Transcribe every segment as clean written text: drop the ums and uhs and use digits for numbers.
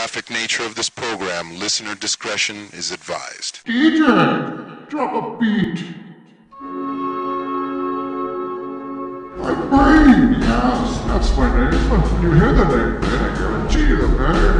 graphic nature of this program, listener discretion is advised. DJ, drop a beat. My brain, yes, that's my name. When you hear the name, man, I guarantee you, man.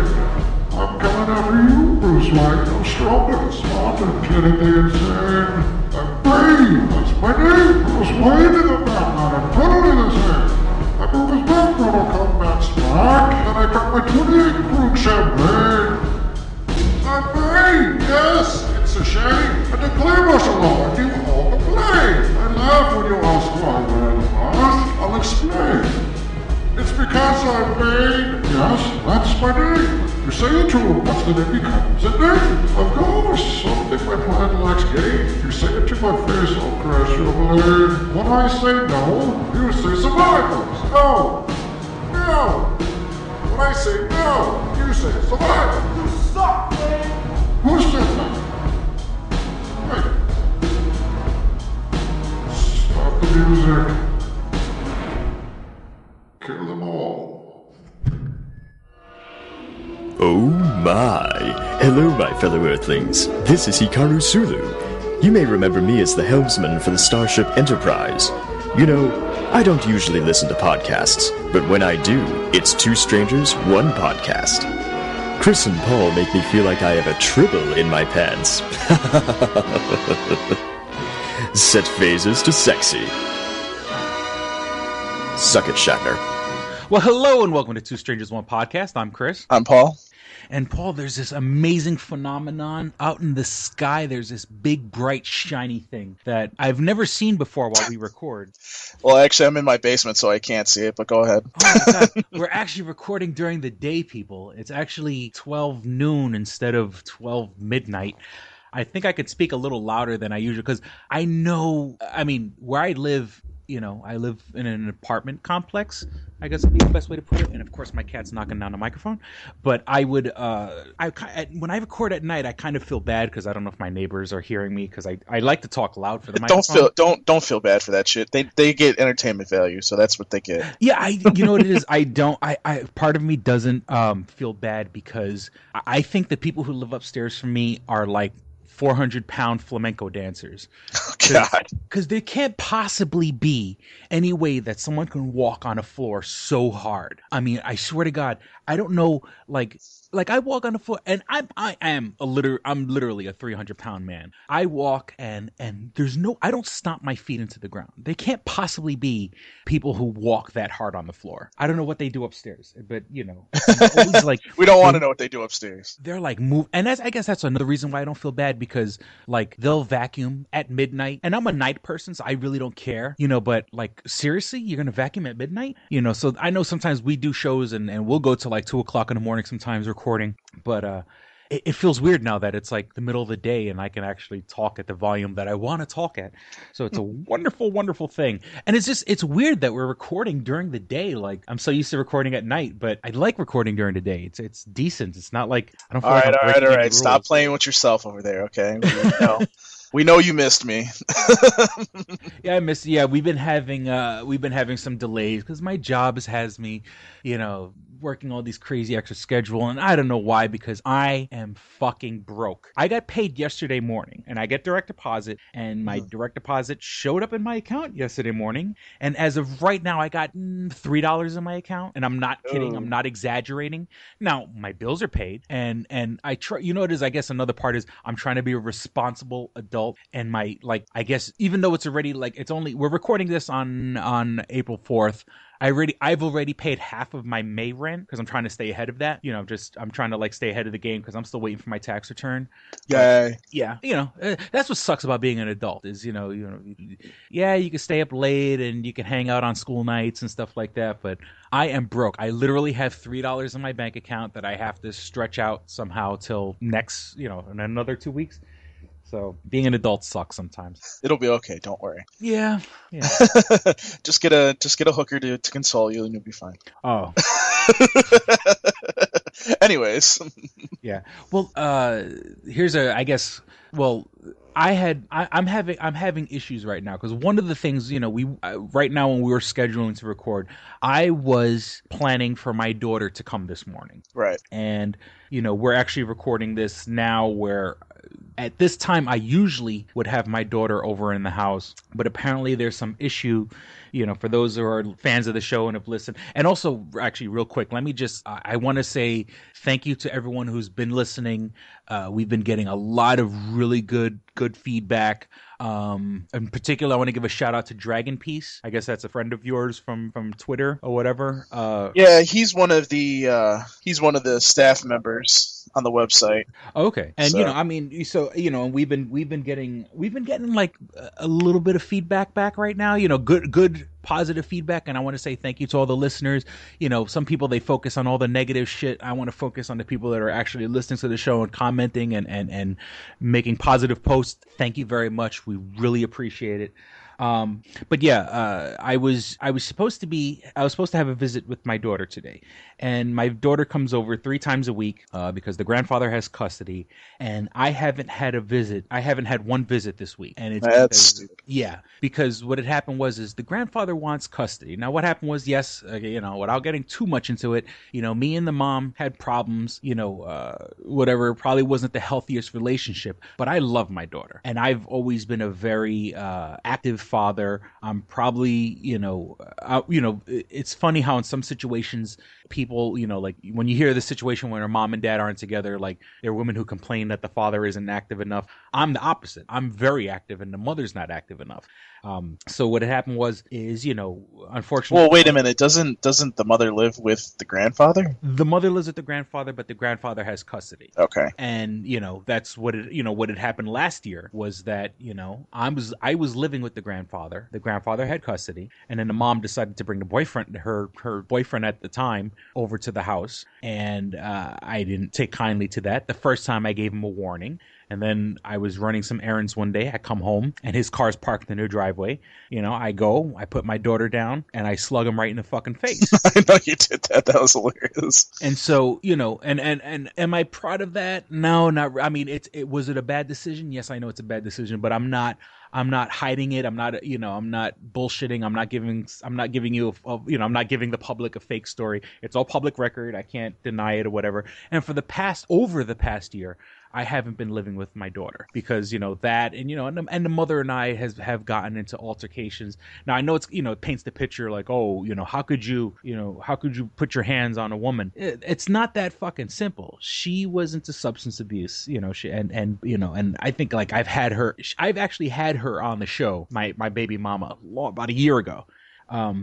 I'm coming after you, Bruce Wayne. I'm stronger than smart and clinically insane. My brain, that's my name. Bruce Wayne in the Batman and totally the same. I broke his back, Mortal Kombat smack, and I cracked my 28 proof champagne. My brain, yes, it's a shame. I declare martial law and you all the blame. I laugh when you ask why I wear the mask. I'll explain. It's because I'm vain. Yes, that's my name. You say it to him, what's the name becomes a name. Of course, something my plan lacks gain. You say it to my face, I'll crash your blade. When I say no, you say survivors. No, no. When I say no, you say survivors. You suck, man. Who said that? Wait. Stop the music. Kill them all. Oh my! Hello, my fellow Earthlings. This is Hikaru Sulu. You may remember me as the helmsman for the Starship Enterprise. You know, I don't usually listen to podcasts, but when I do, it's two strangers, one podcast. Chris and Paul make me feel like I have a tribble in my pants. Set phasers to sexy. Suck it, Shatner. Well, hello and welcome to Two Strangers, One Podcast. I'm Chris. I'm Paul. And Paul, there's this amazing phenomenon out in the sky. There's this big, bright, shiny thing that I've never seen before while we record. Well, actually, I'm in my basement, so I can't see it, but go ahead. Oh my God. We're actually recording during the day, people. It's actually 12 noon instead of 12 midnight. I think I could speak a little louder than I usually, because I know, where I live, I live in an apartment complex, I guess would be the best way to put it. And of course, my cat's knocking down the microphone. But I would, when I record at night, I kind of feel bad because I don't know if my neighbors are hearing me because I like to talk loud for the microphone. Don't feel bad for that shit. They get entertainment value, so that's what they get. Yeah, you know what it is. Part of me doesn't feel bad because I think the people who live upstairs from me are like 400-pound flamenco dancers. Oh, God. Because there can't possibly be any way that someone can walk on a floor so hard. I mean, I swear to God, I don't know, like I walk on the floor, and I'm literally a 300-pound man. I walk and I don't stomp my feet into the ground. There can't possibly be people who walk that hard on the floor. I don't know what they do upstairs, but I'm always like, we don't want to know what they do upstairs. They're like move, and I guess that's another reason why I don't feel bad, because like they'll vacuum at midnight, and I'm a night person, so I really don't care, but like seriously, you're gonna vacuum at midnight, so I know sometimes we do shows and we'll go to like 2:00 in the morning sometimes recording, but it feels weird now that it's like the middle of the day and I can actually talk at the volume that I want to talk at. So it's a wonderful, wonderful thing. And it's weird that we're recording during the day. Like, I'm so used to recording at night, but I like recording during the day. It's decent. It's not like I don't feel all like right. Stop playing with yourself over there, okay? We know you missed me. Yeah, I missed. Yeah, we've been having some delays because my job has me, working all these crazy extra schedule, and I don't know why, because I am fucking broke. I got paid yesterday morning, and I get direct deposit, and my direct deposit showed up in my account yesterday morning, and as of right now, I got $3 in my account, and I'm not kidding. I'm not exaggerating. Now, my bills are paid, and I try. It is. I guess another part is I'm trying to be a responsible adult, and I guess even though it's already we're recording this on April 4th. I've already paid half of my May rent because I'm trying to stay ahead of that. I'm trying to stay ahead of the game because I'm still waiting for my tax return. Yay. Yeah, that's what sucks about being an adult is, you can stay up late and you can hang out on school nights and stuff like that, but I am broke. I literally have $3 in my bank account that I have to stretch out somehow till next, in another 2 weeks. So being an adult sucks sometimes. It'll be okay. Don't worry. Yeah. just get a hooker to console you, and you'll be fine. Oh. Anyways. Yeah. Well, I'm having issues right now because one of the things, right now when we were scheduling to record, I was planning for my daughter to come this morning. Right. And, we're actually recording this now where at this time I usually would have my daughter over in the house, but apparently there's some issue, for those who are fans of the show and have listened. And also, actually, real quick, let me I want to say thank you to everyone who's been listening. We've been getting a lot of really good feedback. In particular, I want to give a shout out to Dragon Peace. I guess that's a friend of yours from Twitter or whatever. Yeah, he's one of the staff members on the website. Okay, and So- and we've been getting like a little bit of feedback back right now. Good positive feedback, and I want to say thank you to all the listeners. Some people, they focus on all the negative shit. I want to focus on the people that are actually listening to the show and commenting and making positive posts. Thank you very much. We really appreciate it. But yeah, I was supposed to have a visit with my daughter today, and my daughter comes over 3 times a week, because the grandfather has custody, and I haven't had one visit this week. And That's stupid. Yeah, because what had happened is the grandfather wants custody. Now what happened was, yes, without getting too much into it, me and the mom had problems, whatever, probably wasn't the healthiest relationship, but I love my daughter, and I've always been a very, active father. I'm probably, it's funny how in some situations people, like when you hear the situation when her mom and dad aren't together, like there are women who complain that the father isn't active enough. I'm the opposite. I'm very active and the mother's not active enough. So what had happened is, unfortunately. Well, wait a minute. Doesn't the mother live with the grandfather? The mother lives with the grandfather, but the grandfather has custody. Okay. And, that's what what had happened last year was that, I was living with the grandfather. The grandfather had custody, and then the mom decided to bring her boyfriend at the time over to the house. And, I didn't take kindly to that. The first time I gave him a warning. And then I was running some errands one day. I come home and his car's parked in their driveway. I go, I put my daughter down, and I slug him right in the fucking face. I know you did that. That was hilarious. And so, and am I proud of that? No, not. I mean, was it a bad decision? Yes, I know it's a bad decision, but I'm not hiding it. I'm not bullshitting. I'm not giving you, I'm not giving the public a fake story. It's all public record. I can't deny it or whatever. And over the past year, I haven't been living with my daughter because, that, and the mother and I have gotten into altercations. Now I know it paints the picture like, oh, how could you put your hands on a woman? It's not that fucking simple. She was into substance abuse, and I think like I've actually had her on the show, my baby mama, about a year ago.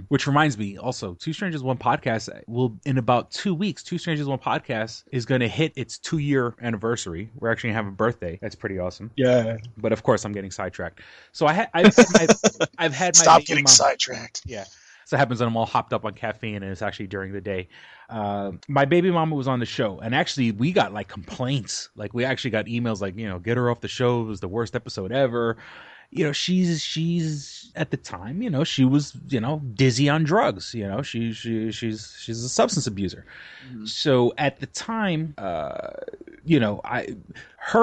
Which reminds me also, Two Strangers One Podcast will, in about 2 weeks, Two Strangers One Podcast is going to hit its 2-year anniversary. We're actually going to have a birthday. That's pretty awesome. Yeah. But of course I'm getting sidetracked. So I've had my Stop getting sidetracked. Yeah. So it happens that I'm all hopped up on caffeine, and it's actually during the day. My baby mama was on the show, and actually we got like complaints. Like we actually got emails like, get her off the show. It was the worst episode ever. She's at the time, she was, dizzy on drugs. She's a substance abuser. Mm-hmm. So at the time, her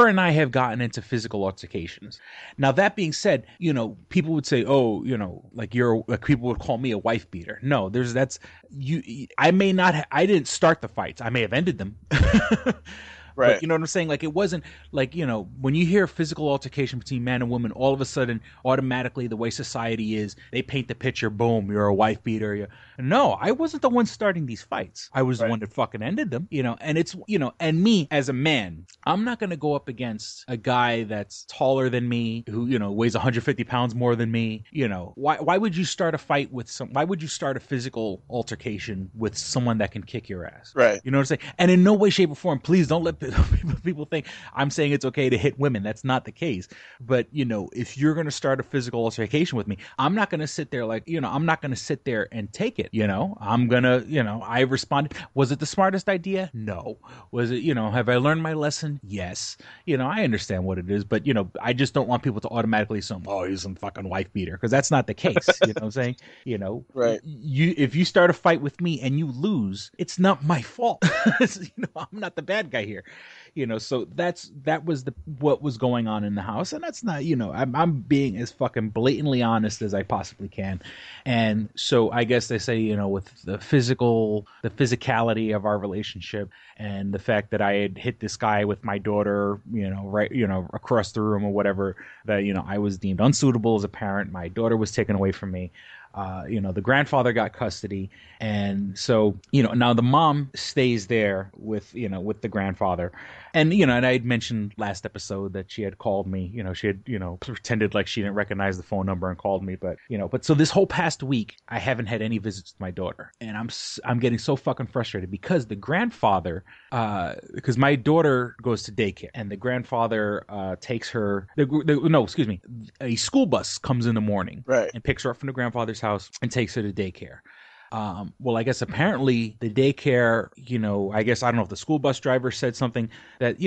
and I have gotten into physical altercations. Now that being said, people would say, oh, people would call me a wife beater. No, I didn't start the fights. I may have ended them. Right. But you know what I'm saying? Like, it wasn't like, when you hear physical altercation between man and woman, all of a sudden, automatically, the way society is, they paint the picture, boom, you're a wife beater. No, I wasn't the one starting these fights. I was the one that fucking ended them, and it's, and me as a man, I'm not going to go up against a guy that's taller than me, who, weighs 150 pounds more than me. Why would you start a fight why would you start a physical altercation with someone that can kick your ass? Right. You know what I'm saying? And in no way, shape, or form, please don't let people think I'm saying it's okay to hit women. That's not the case. But, if you're going to start a physical altercation with me, I'm not going to sit there I'm not going to sit there and take it. I'm going to, I responded. Was it the smartest idea? No. Was it, have I learned my lesson? Yes. I understand what it is, but, I just don't want people to automatically assume, oh, he's some fucking wife beater, because that's not the case. You know what I'm saying? Right. If you start a fight with me and you lose, it's not my fault. I'm not the bad guy here. So that was what was going on in the house, and that's not, I'm being as fucking blatantly honest as I possibly can. And so I guess they say, with the physicality of our relationship and the fact that I had hit this guy with my daughter, right, across the room or whatever, that, I was deemed unsuitable as a parent. My daughter was taken away from me. The grandfather got custody, and so now the mom stays there with the grandfather, and and I had mentioned last episode that she had called me. She had pretended like she didn't recognize the phone number and called me, but so this whole past week I haven't had any visits to my daughter, and I'm getting so fucking frustrated because the grandfather, because my daughter goes to daycare, and the grandfather takes her. No, excuse me, a school bus comes in the morning, right, and picks her up from the grandfather's house and takes her to daycare. Well, I guess apparently the daycare, I guess, I don't know if the school bus driver said something that,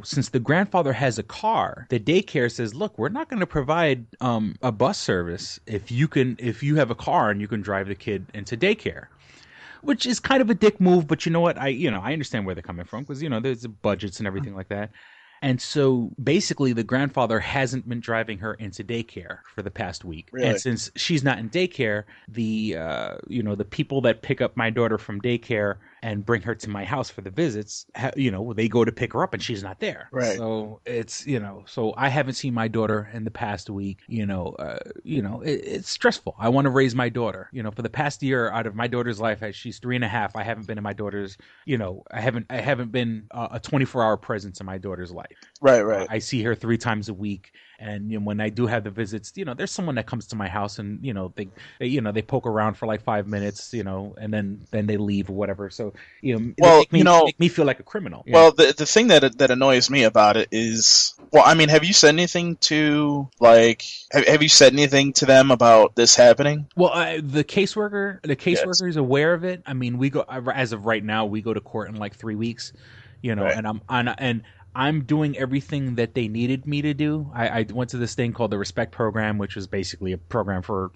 since the grandfather has a car, the daycare says, look, we're not going to provide a bus service if you have a car and you can drive the kid into daycare. Which is kind of a dick move, but you know what? I understand where they're coming from because, there's budgets and everything like that. And so basically the grandfather hasn't been driving her into daycare for the past week. Really? And since she's not in daycare, the people that pick up my daughter from daycare and bring her to my house for the visits, they go to pick her up and she's not there. Right. So it's, so I haven't seen my daughter in the past week. It's stressful. I want to raise my daughter. For the past year out of my daughter's life, she's 3.5. I haven't been in my daughter's, I haven't been a 24-hour presence in my daughter's life. Right. I see her 3 times a week, and when I do have the visits, there's someone that comes to my house, and they poke around for like 5 minutes, and then they leave or whatever. So make me feel like a criminal. Well, the thing that annoys me about it is, have you said anything to have you said anything to them about this happening? Well, the caseworker is aware of it. I mean, we go, as of right now, we go to court in like 3 weeks, Right. and I'm doing everything that they needed me to do. I went to this thing called the Respect Program, which was basically a program for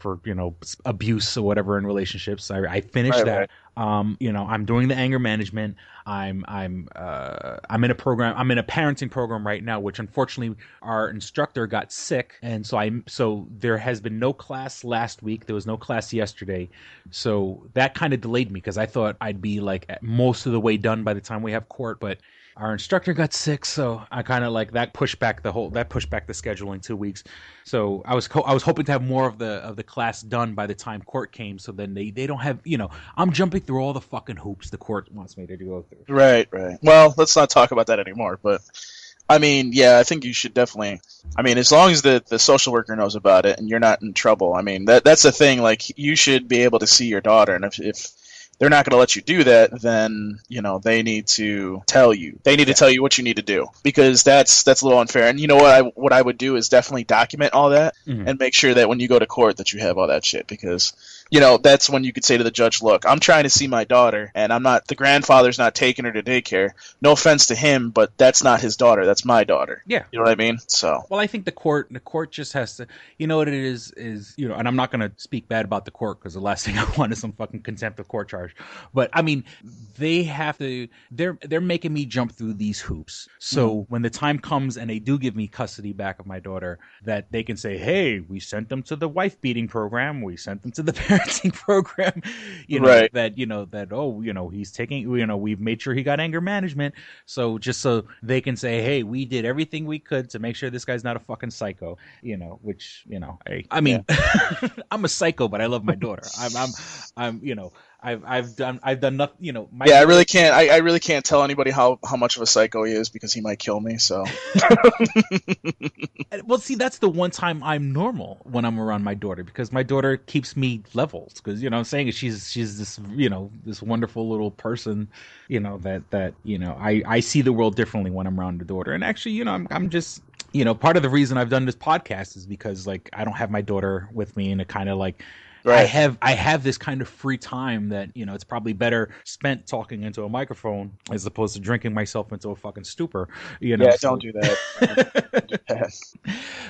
abuse or whatever in relationships. I finished that. Right. I'm doing the anger management. I'm in a program. I'm in a parenting program right now, which unfortunately our instructor got sick, and so there has been no class last week. There was no class yesterday, so that kind of delayed me because I thought I'd be like at most of the way done by the time we have court, but our instructor got sick, so I kind of that pushed back the scheduling 2 weeks. So I was hoping to have more of the class done by the time court came, so then they don't have, I'm jumping through all the fucking hoops the court wants me to go through. Right. Well, let's not talk about that anymore, but I think you should definitely, as long as the social worker knows about it and you're not in trouble, that's the thing, you should be able to see your daughter, and if they're not going to let you do that, then, they need to tell you. They need to tell you what you need to do, because that's a little unfair. And what I would do is definitely document all that and make sure that when you go to court that you have all that shit, because, that's when you could say to the judge, look, I'm trying to see my daughter, and the grandfather's not taking her to daycare. No offense to him, but that's not his daughter. That's my daughter. Yeah. You know what I mean? So. Well, I think the court just has to, what it is, and I'm not going to speak bad about the court because the last thing I want is some fucking contempt of court charge. But they have to. They're making me jump through these hoops. So when the time comes and they do give me custody back of my daughter, that they can say, "Hey, we sent them to the wife beating program. We sent them to the parenting program." Right. He's taking. We've made sure he got anger management. So just so they can say, "Hey, we did everything we could to make sure this guy's not a fucking psycho." Which I'm a psycho, but I love my daughter. I've done nothing. I really can't tell anybody how much of a psycho he is, because he might kill me. So. Well, see, that's the one time I'm normal, when I'm around my daughter, because my daughter keeps me level. Because I'm saying she's this this wonderful little person, that I see the world differently when I'm around the daughter. And actually, I'm just. Part of the reason I've done this podcast is because I don't have my daughter with me, and it kind of Right. I have this kind of free time that, you know, it's probably better spent talking into a microphone as opposed to drinking myself into a fucking stupor. You know, Yeah, so. don't do that. Don't do that.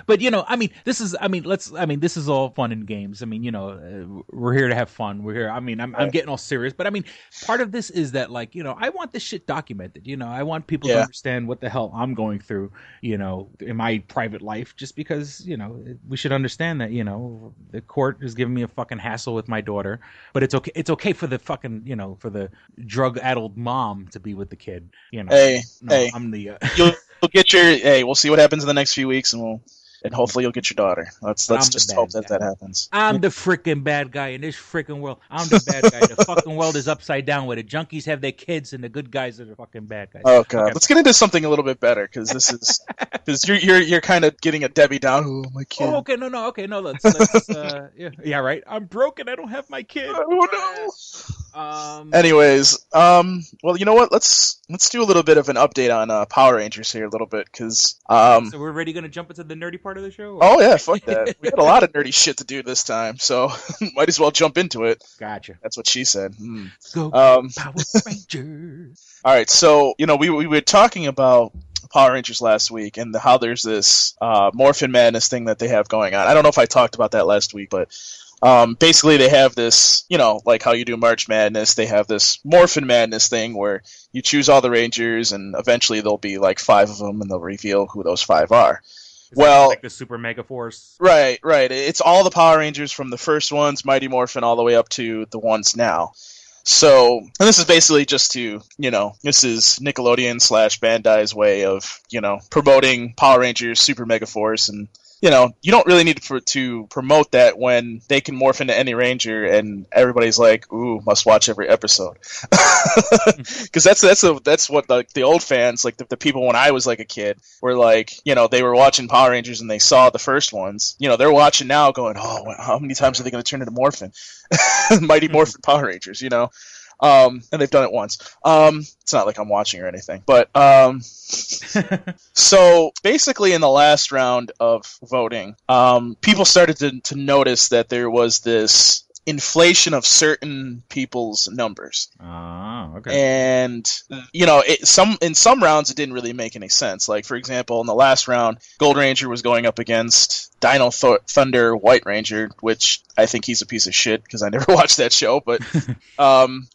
But you know, this is all fun and games. I mean, you know, we're here to have fun. We're here. I mean, I'm getting all serious, but I mean, part of this is that, like, you know, I want this shit documented. You know, I want people to understand what the hell I'm going through, you know, in my private life, just because, you know, we should understand that, you know, the court is giving me a fucking hassle with my daughter, but it's okay. It's okay for the fucking, you know, for the drug-addled mom to be with the kid. You know, Hey, I'm the. You'll get your. Hey, we'll see what happens in the next few weeks, and hopefully you'll get your daughter. Let's just hope that happens. I'm the freaking bad guy in this freaking world. I'm the bad guy. The fucking world is upside down, where the junkies have their kids and the good guys are the fucking bad guys. Oh god, Okay. let's get into something a little bit better, because this is because you're kind of getting a Debbie down. Oh, my kid. Oh, okay, no. Let's yeah, right. I'm broken. I don't have my kid. Oh no. Anyways, well, you know what? Let's do a little bit of an update on Power Rangers here a little bit, because So we're already gonna jump into the nerdy part of the show. Or? Oh yeah, fuck that. We had a lot of nerdy shit to do this time, so might as well jump into it. Gotcha. That's what she said. Go Power Rangers. All right, so you know we were talking about Power Rangers last week and how there's this Morphin Madness thing that they have going on. I don't know if I talked about that last week, but basically they have this, you know, like how you do March Madness, they have this Morphin Madness thing where you choose all the Rangers and eventually there'll be like 5 of them and they'll reveal who those 5 are. Well, like the Super Mega Force. Right. It's all the Power Rangers from the first ones, Mighty Morphin, all the way up to the ones now. So, and this is basically just to, you know, this is Nickelodeon / Bandai's way of, you know, promoting Power Rangers, Super Mega Force, and, you know, you don't really need to promote that when they can morph into any Ranger, and everybody's like, ooh, must watch every episode. Because that's what the old fans, like the people when I was like a kid, were like, you know, they were watching Power Rangers and they saw the first ones. You know, they're watching now going, oh, how many times are they going to turn into Morphin? Mighty Morphin Power Rangers, you know? And they've done it once. It's not like I'm watching or anything, but so basically in the last round of voting, people started to notice that there was this inflation of certain people's numbers. Oh, okay. And you know, in some rounds it didn't really make any sense. Like for example, in the last round, Gold Ranger was going up against Dino Thunder White Ranger, which I think he's a piece of shit because I never watched that show. But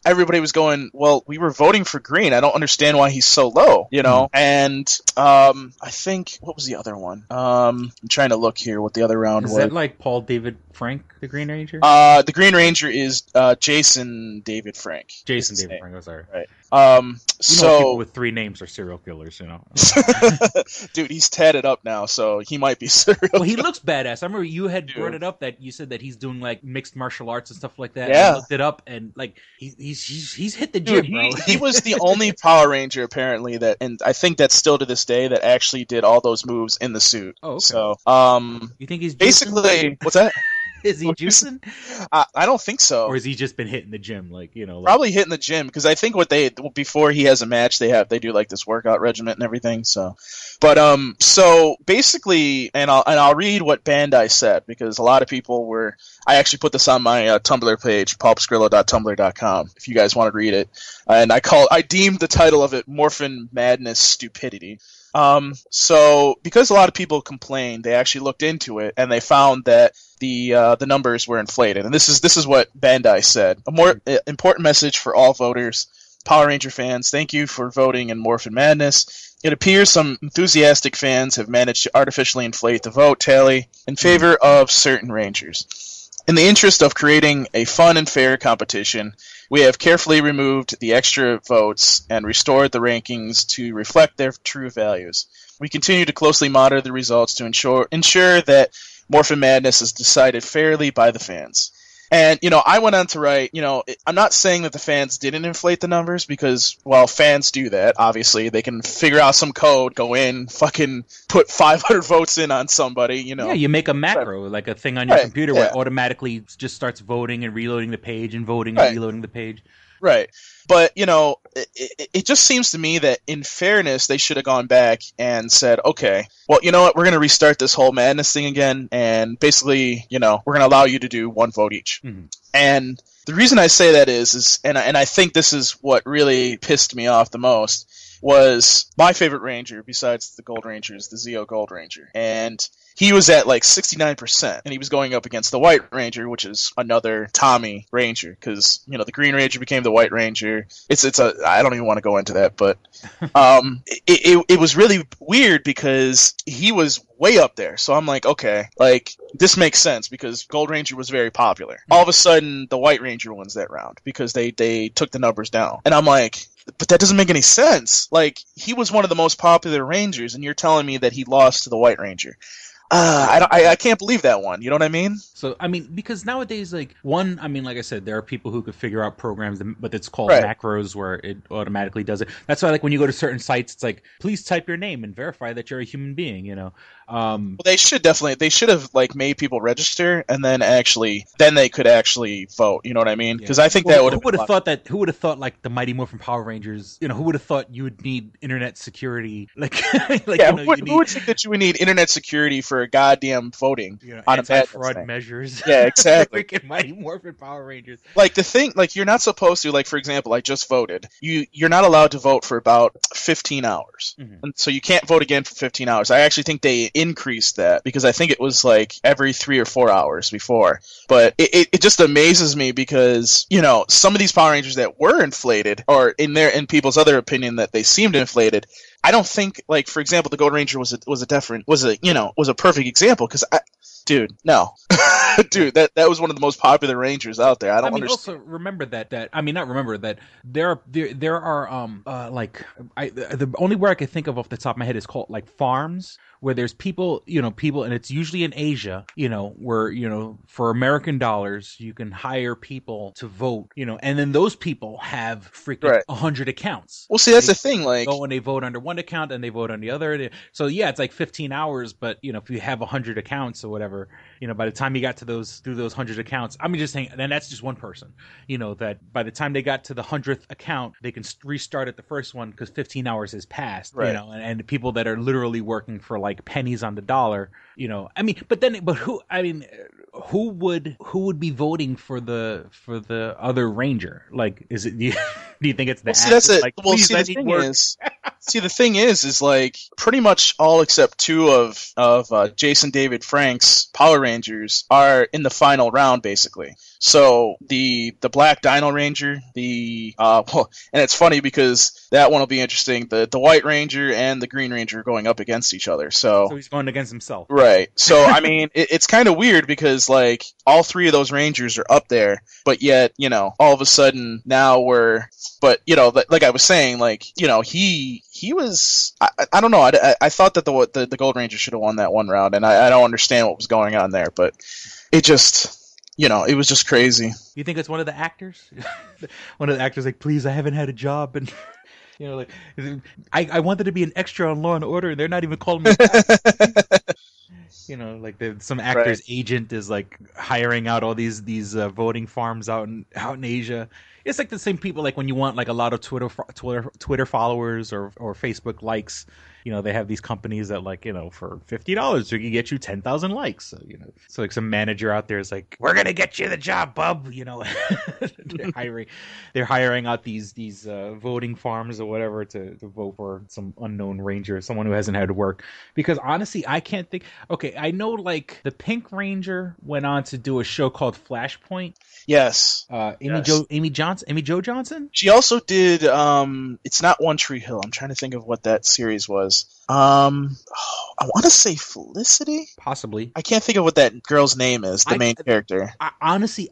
everybody was going, well, we were voting for Green. I don't understand why he's so low, you know. And I think, what was the other one? I'm trying to look here what the other round was. Is that like Paul David Frank, the Green Ranger? The Green Ranger is Jason David Frank. Jason David Frank, I'm sorry. Right. So people with 3 names are serial killers, you know. Dude, he's tatted up now, so he might be serial. Well, he looks badass. I remember you had brought it up that you said that he's doing like mixed martial arts and stuff like that. Yeah. I looked it up and like he's hit the gym, bro. He was the only Power Ranger apparently that, and I think that's still to this day, that actually did all those moves in the suit. Oh, okay. So, you think he's basically what's that? Is he juicing? I don't think so. Or has he just been hitting the gym, like, you know? Like... Probably hitting the gym, because I think before he has a match, they do like this workout regimen and everything. So, but so basically, and I'll read what Bandai said, because a lot of people were. I actually put this on my Tumblr page, pulpskrillo.tumblr.com, if you guys want to read it. And I deemed the title of it Morphin Madness Stupidity. So because a lot of people complained, they actually looked into it and they found that the numbers were inflated. And this is what Bandai said. A more important message for all voters. Power Ranger fans, thank you for voting in Morphin Madness. It appears some enthusiastic fans have managed to artificially inflate the vote tally in favor of certain Rangers. In the interest of creating a fun and fair competition, we have carefully removed the extra votes and restored the rankings to reflect their true values. We continue to closely monitor the results to ensure that Morphin Madness is decided fairly by the fans. And, you know, I went on to write, you know, I'm not saying that the fans didn't inflate the numbers because, well, fans do that, obviously. They can figure out some code, go in, fucking put 500 votes in on somebody, you know. Yeah, you make a macro, like a thing on your computer where it automatically just starts voting and reloading the page and voting and reloading the page. Right. But, it just seems to me that in fairness, they should have gone back and said, okay, well, you know what? We're going to restart this whole madness thing again. And basically, we're going to allow you to do one vote each. Mhm. And the reason I say that is and I think this is what really pissed me off the most, was my favorite Ranger, besides the Gold Ranger, is the Zeo Gold Ranger. And he was at like 69%, and he was going up against the White Ranger, which is another Tommy Ranger, because, the Green Ranger became the White Ranger. I don't even want to go into that, but it was really weird because he was way up there. So I'm like, okay, like, this makes sense because Gold Ranger was very popular. All of a sudden, the White Ranger wins that round because they took the numbers down. And I'm like, but that doesn't make any sense. Like, he was one of the most popular Rangers, and you're telling me that he lost to the White Ranger. I can't believe that one. You know what I mean? So, I mean, because nowadays, like I said, there are people who could figure out programs, but it's called Right. macros where it automatically does it. That's why, like, when you go to certain sites, it's like, please type your name and verify that you're a human being, Well, they should have like made people register, and then they could actually vote. You know what I mean? Because I think that would have. Who would have thought like the Mighty Morphin Power Rangers? Who would have thought you would need internet security? Like, who would think that you would need internet security for goddamn voting on a anti-fraud madness measures? Yeah, exactly. Freaking Mighty Morphin Power Rangers. Like the thing, like you're not supposed to. Like for example, I just voted. You're not allowed to vote for about 15 hours, and so you can't vote again for 15 hours. I actually think they increased that because I think it was like every 3 or 4 hours before. But it just amazes me because some of these Power Rangers that were inflated, or in people's other opinion that they seemed inflated. I don't think, like, for example, the Gold Ranger was a perfect example because dude, no, dude, that was one of the most popular Rangers out there. I don't understand. Also remember that not remember that there are the only word I can think of off the top of my head is called like farms where there's people, and it's usually in Asia, where, for American dollars, you can hire people to vote, and then those people have freaking 100 accounts. Well, see, that's the thing, like, go and they vote under one account and they vote on the other. So yeah, it's like 15 hours, but if you have 100 accounts or whatever, by the time you got to those 100 accounts, I'm just saying, and that's just one person, that by the time they got to the 100th account, they can restart at the first one because 15 hours has passed, and people that are literally working for like pennies on the dollar, who would be voting for the other Ranger? Like, is it, do you think it's the the thing is like pretty much all except 2 of Jason David Frank's Power Rangers are in the final round basically. So the Black Dino Ranger, and it's funny because that one will be interesting. The White Ranger and the Green Ranger are going up against each other. So he's going against himself. Right. So I mean, it's kind of weird because like all 3 of those Rangers are up there, but yet all of a sudden now like I was saying, like he was I don't know. I thought that the Gold Ranger should have won that one round, and I don't understand what was going on there, but it just. It was just crazy. You think it's one of the actors? One of the actors like, please, I haven't had a job, and like, I wanted to be an extra on Law and Order, and they're not even calling me back. Like some actor's agent is like hiring out all these voting farms out in Asia. It's like the same people, like when you want like a lot of Twitter followers or Facebook likes. They have these companies that like, for $50 we can get you 10,000 likes. So, so like some manager out there is like, we're going to get you the job, bub. They're hiring out these voting farms or whatever to vote for some unknown Ranger, someone who hasn't had to work. Because honestly, I can't think. Okay, I know like the Pink Ranger went on to do a show called Flashpoint. Yes. Amy Jo Johnson? She also did it's not One Tree Hill. I'm trying to think of what that series was. I want to say Felicity? Possibly. I can't think of what that girl's name is, the main character. Honestly,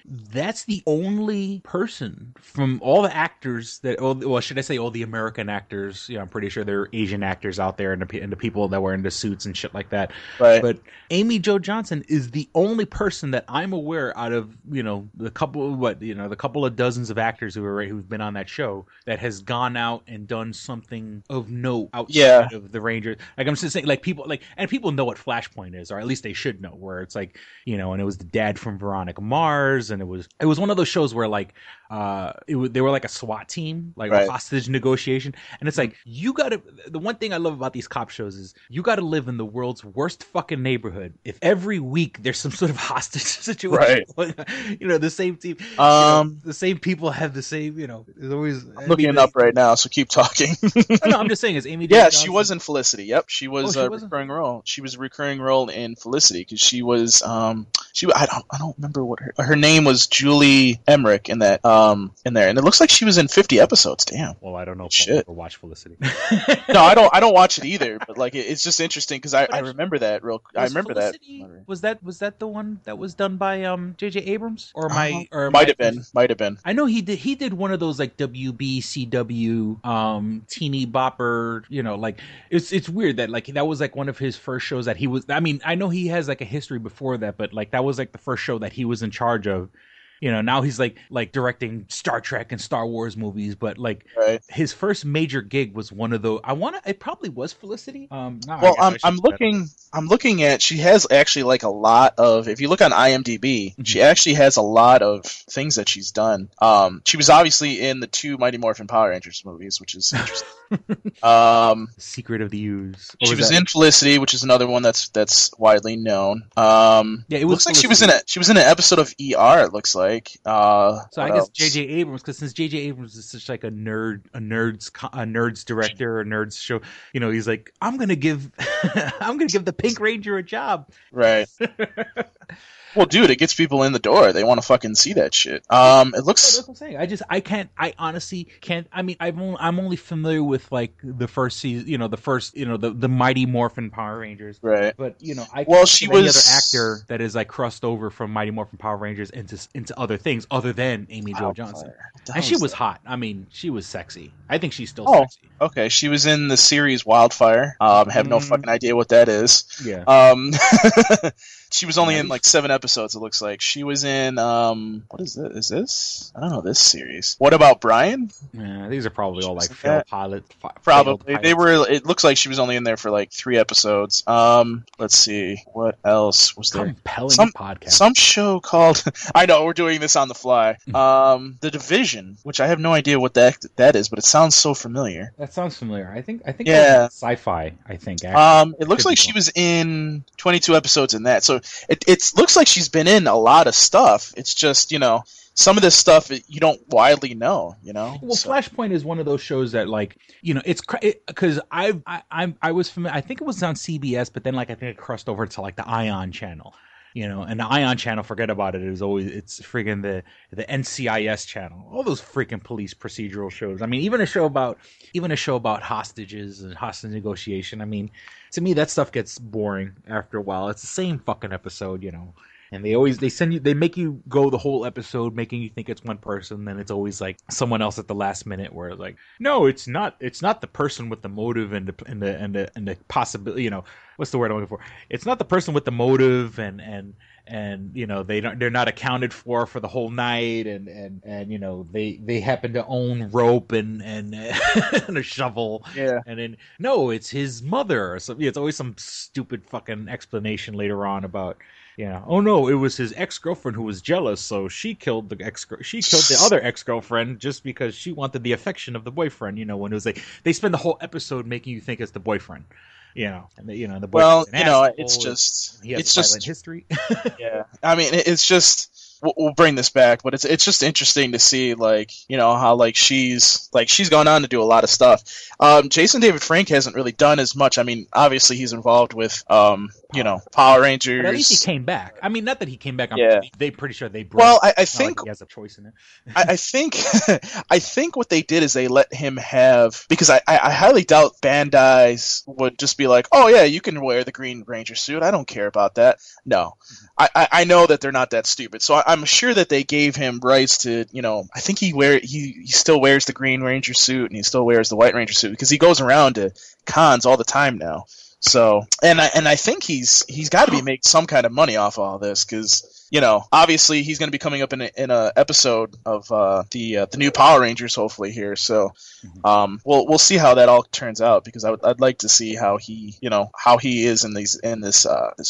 that's the only person from all the actors should I say all the American actors? I'm pretty sure there are Asian actors out there and the people that were into suits and shit like that. Right. But Amy Jo Johnson is the only person that I'm aware out of, the couple of dozens of actors who've been on that show that has gone out and done something of note outside of the Rangers. Like I'm just saying, like people like, and people know what Flashpoint is, or at least they should know. Where it's like, and it was the dad from Veronica Mars, and it was one of those shows where like they were like a SWAT team, like a hostage negotiation, and it's like you gotta. The one thing I love about these cop shows is you gotta live in the world's worst fucking neighborhood. If every week there's some sort of hostage situation, the same team, the same people have the same, there's always. I'm looking it up right now, so keep talking. No, I'm just saying, is Amy? Yeah, she was in Felicity. Yep, she was a recurring role. She was a recurring role in Felicity because she was I don't remember what her name was. Julie Emmerich in that in there, and it looks like she was in 50 episodes. Damn. Well, I don't know if I'll ever watch Felicity. No, I don't watch it either. But like, it's just interesting because I remember that I remember Felicity, that. Was that the one that was done by J.J. Abrams might have been. I know he did one of those like WBCW teeny bopper, like it's weird that like that was like one of his first shows that he was. I mean, I know he has like a history before that, but like that was like the first show that he was in charge of. Now he's like directing Star Trek and Star Wars movies, but like his first major gig was one of those. It probably was Felicity. I'm looking at. She has actually like a lot of. If you look on IMDb, she actually has a lot of things that she's done. She was obviously in the 2 Mighty Morphin Power Rangers movies, which is interesting. Secret of the Ooze. She was in Felicity, which is another one that's widely known. It looks like she was in an episode of ER. It looks like. So I guess J.J. Abrams, because since J.J. Abrams is such like a nerds director, a nerds show, he's like, I'm gonna give the Pink Ranger a job. Right. Well, dude, it gets people in the door. They want to fucking see that shit. It looks. That's what I'm saying. I honestly can't. I mean, I'm only familiar with like the first season. The Mighty Morphin Power Rangers. Right. But I well, she was any other actor that is like crossed over from Mighty Morphin Power Rangers into other things other than Amy Jo Johnson. And she was hot. I mean, she was sexy. I think she's still sexy. Okay. She was in the series Wildfire. Have no fucking idea what that is. Yeah. She was only in like 7 episodes. It looks like she was in. What is this? Is this? I don't know this series. What about Brian? Yeah, these are probably all like failed pilot. Probably they were. It looks like she was only in there for like 3 episodes. Let's see what else was there. Compelling podcast. Some show called. I know we're doing this on the fly. The Division, which I have no idea what that is, but it sounds so familiar. That sounds familiar. I think. Yeah. Sci-fi. I think. Actually. It looks like she was in 22 episodes in that. So it looks like she's been in a lot of stuff. It's just, some of this stuff you don't widely know, Well, Flashpoint is one of those shows that like, it's because I was familiar. I think it was on CBS, but then like I think it crossed over to like the Ion channel. And the Ion channel, forget about it. It's friggin' the NCIS channel. All those freaking police procedural shows. I mean, even a show about hostages and hostage negotiation. I mean, to me, that stuff gets boring after a while. It's the same fucking episode, And they make you go the whole episode making you think it's one person, then it's always like someone else at the last minute where it's like, no, it's not the person with the motive and the possibility, what's the word I'm looking for? It's not the person with the motive and they're not accounted for the whole night and they happen to own rope and and a shovel. Yeah. And then no, it's his mother or something. It's always some stupid fucking explanation later on about oh no, it was his ex-girlfriend who was jealous, so she killed the other ex-girlfriend just because she wanted the affection of the boyfriend. When it was like they spend the whole episode making you think it's the boyfriend. And the boyfriend. It's just he has violent history. Yeah, I mean, it's just. We'll bring this back, but it's just interesting to see how she's gone on to do a lot of stuff. Jason David Frank hasn't really done as much. I mean, obviously he's involved with Power Rangers. But at least he came back. I mean, not that he came back. They pretty sure they. I think he has a choice in it. I think what they did is they let him have, because I highly doubt Bandai's would just be like, oh yeah, you can wear the Green Ranger suit. I don't care about that. No, I know that they're not that stupid. So I'm sure that they gave him rights to, I think he still wears the Green Ranger suit and he still wears the White Ranger suit because he goes around to cons all the time now. So, and I think he's got to be making some kind of money off all this, because obviously he's going to be coming up in a episode of the new Power Rangers hopefully here. So, we'll see how that all turns out, because I'd like to see how he is in this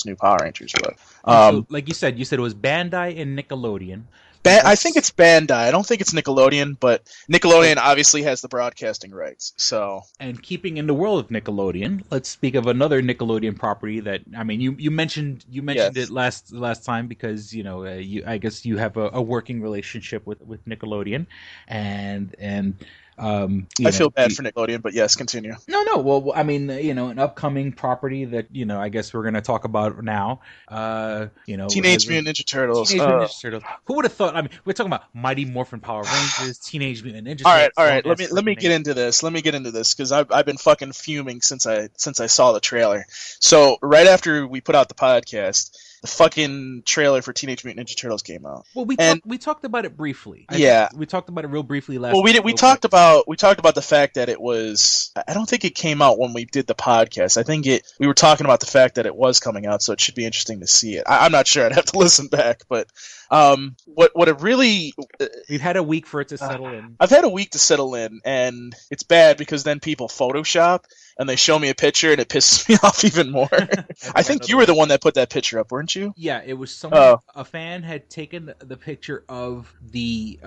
new Power Rangers. But so, like you said it was Bandai and Nickelodeon. I think it's Bandai. I don't think it's Nickelodeon, but Nickelodeon obviously has the broadcasting rights. So, and keeping in the world of Nickelodeon, let's speak of another Nickelodeon property that, I mean, you mentioned yes. it last time, because I guess you have a working relationship with Nickelodeon, and I feel bad for Nickelodeon, but yes, continue. No. Well, I mean, an upcoming property that I guess we're going to talk about now. Teenage Mutant Ninja Turtles. Ninja Turtles. Who would have thought? I mean, we're talking about Mighty Morphin Power Rangers, Teenage Mutant Ninja Turtles. All right. Let me get into this. Because I've been fucking fuming since I saw the trailer. So right after we put out the podcast, the fucking trailer for Teenage Mutant Ninja Turtles came out. Well, we talked about it briefly. We talked about it real briefly last. Well, we talked about the fact that it was. I don't think it came out when we did the podcast. I think we were talking about the fact that it was coming out, so it should be interesting to see it. I'm not sure. I'd have to listen back, but what it really. We've had a week for it to settle in. I've had a week to settle in, and it's bad because then people Photoshop and they show me a picture and it pisses me off even more. I think you were the one that put that picture up, weren't you? Yeah, it was someone. A fan had taken the picture of the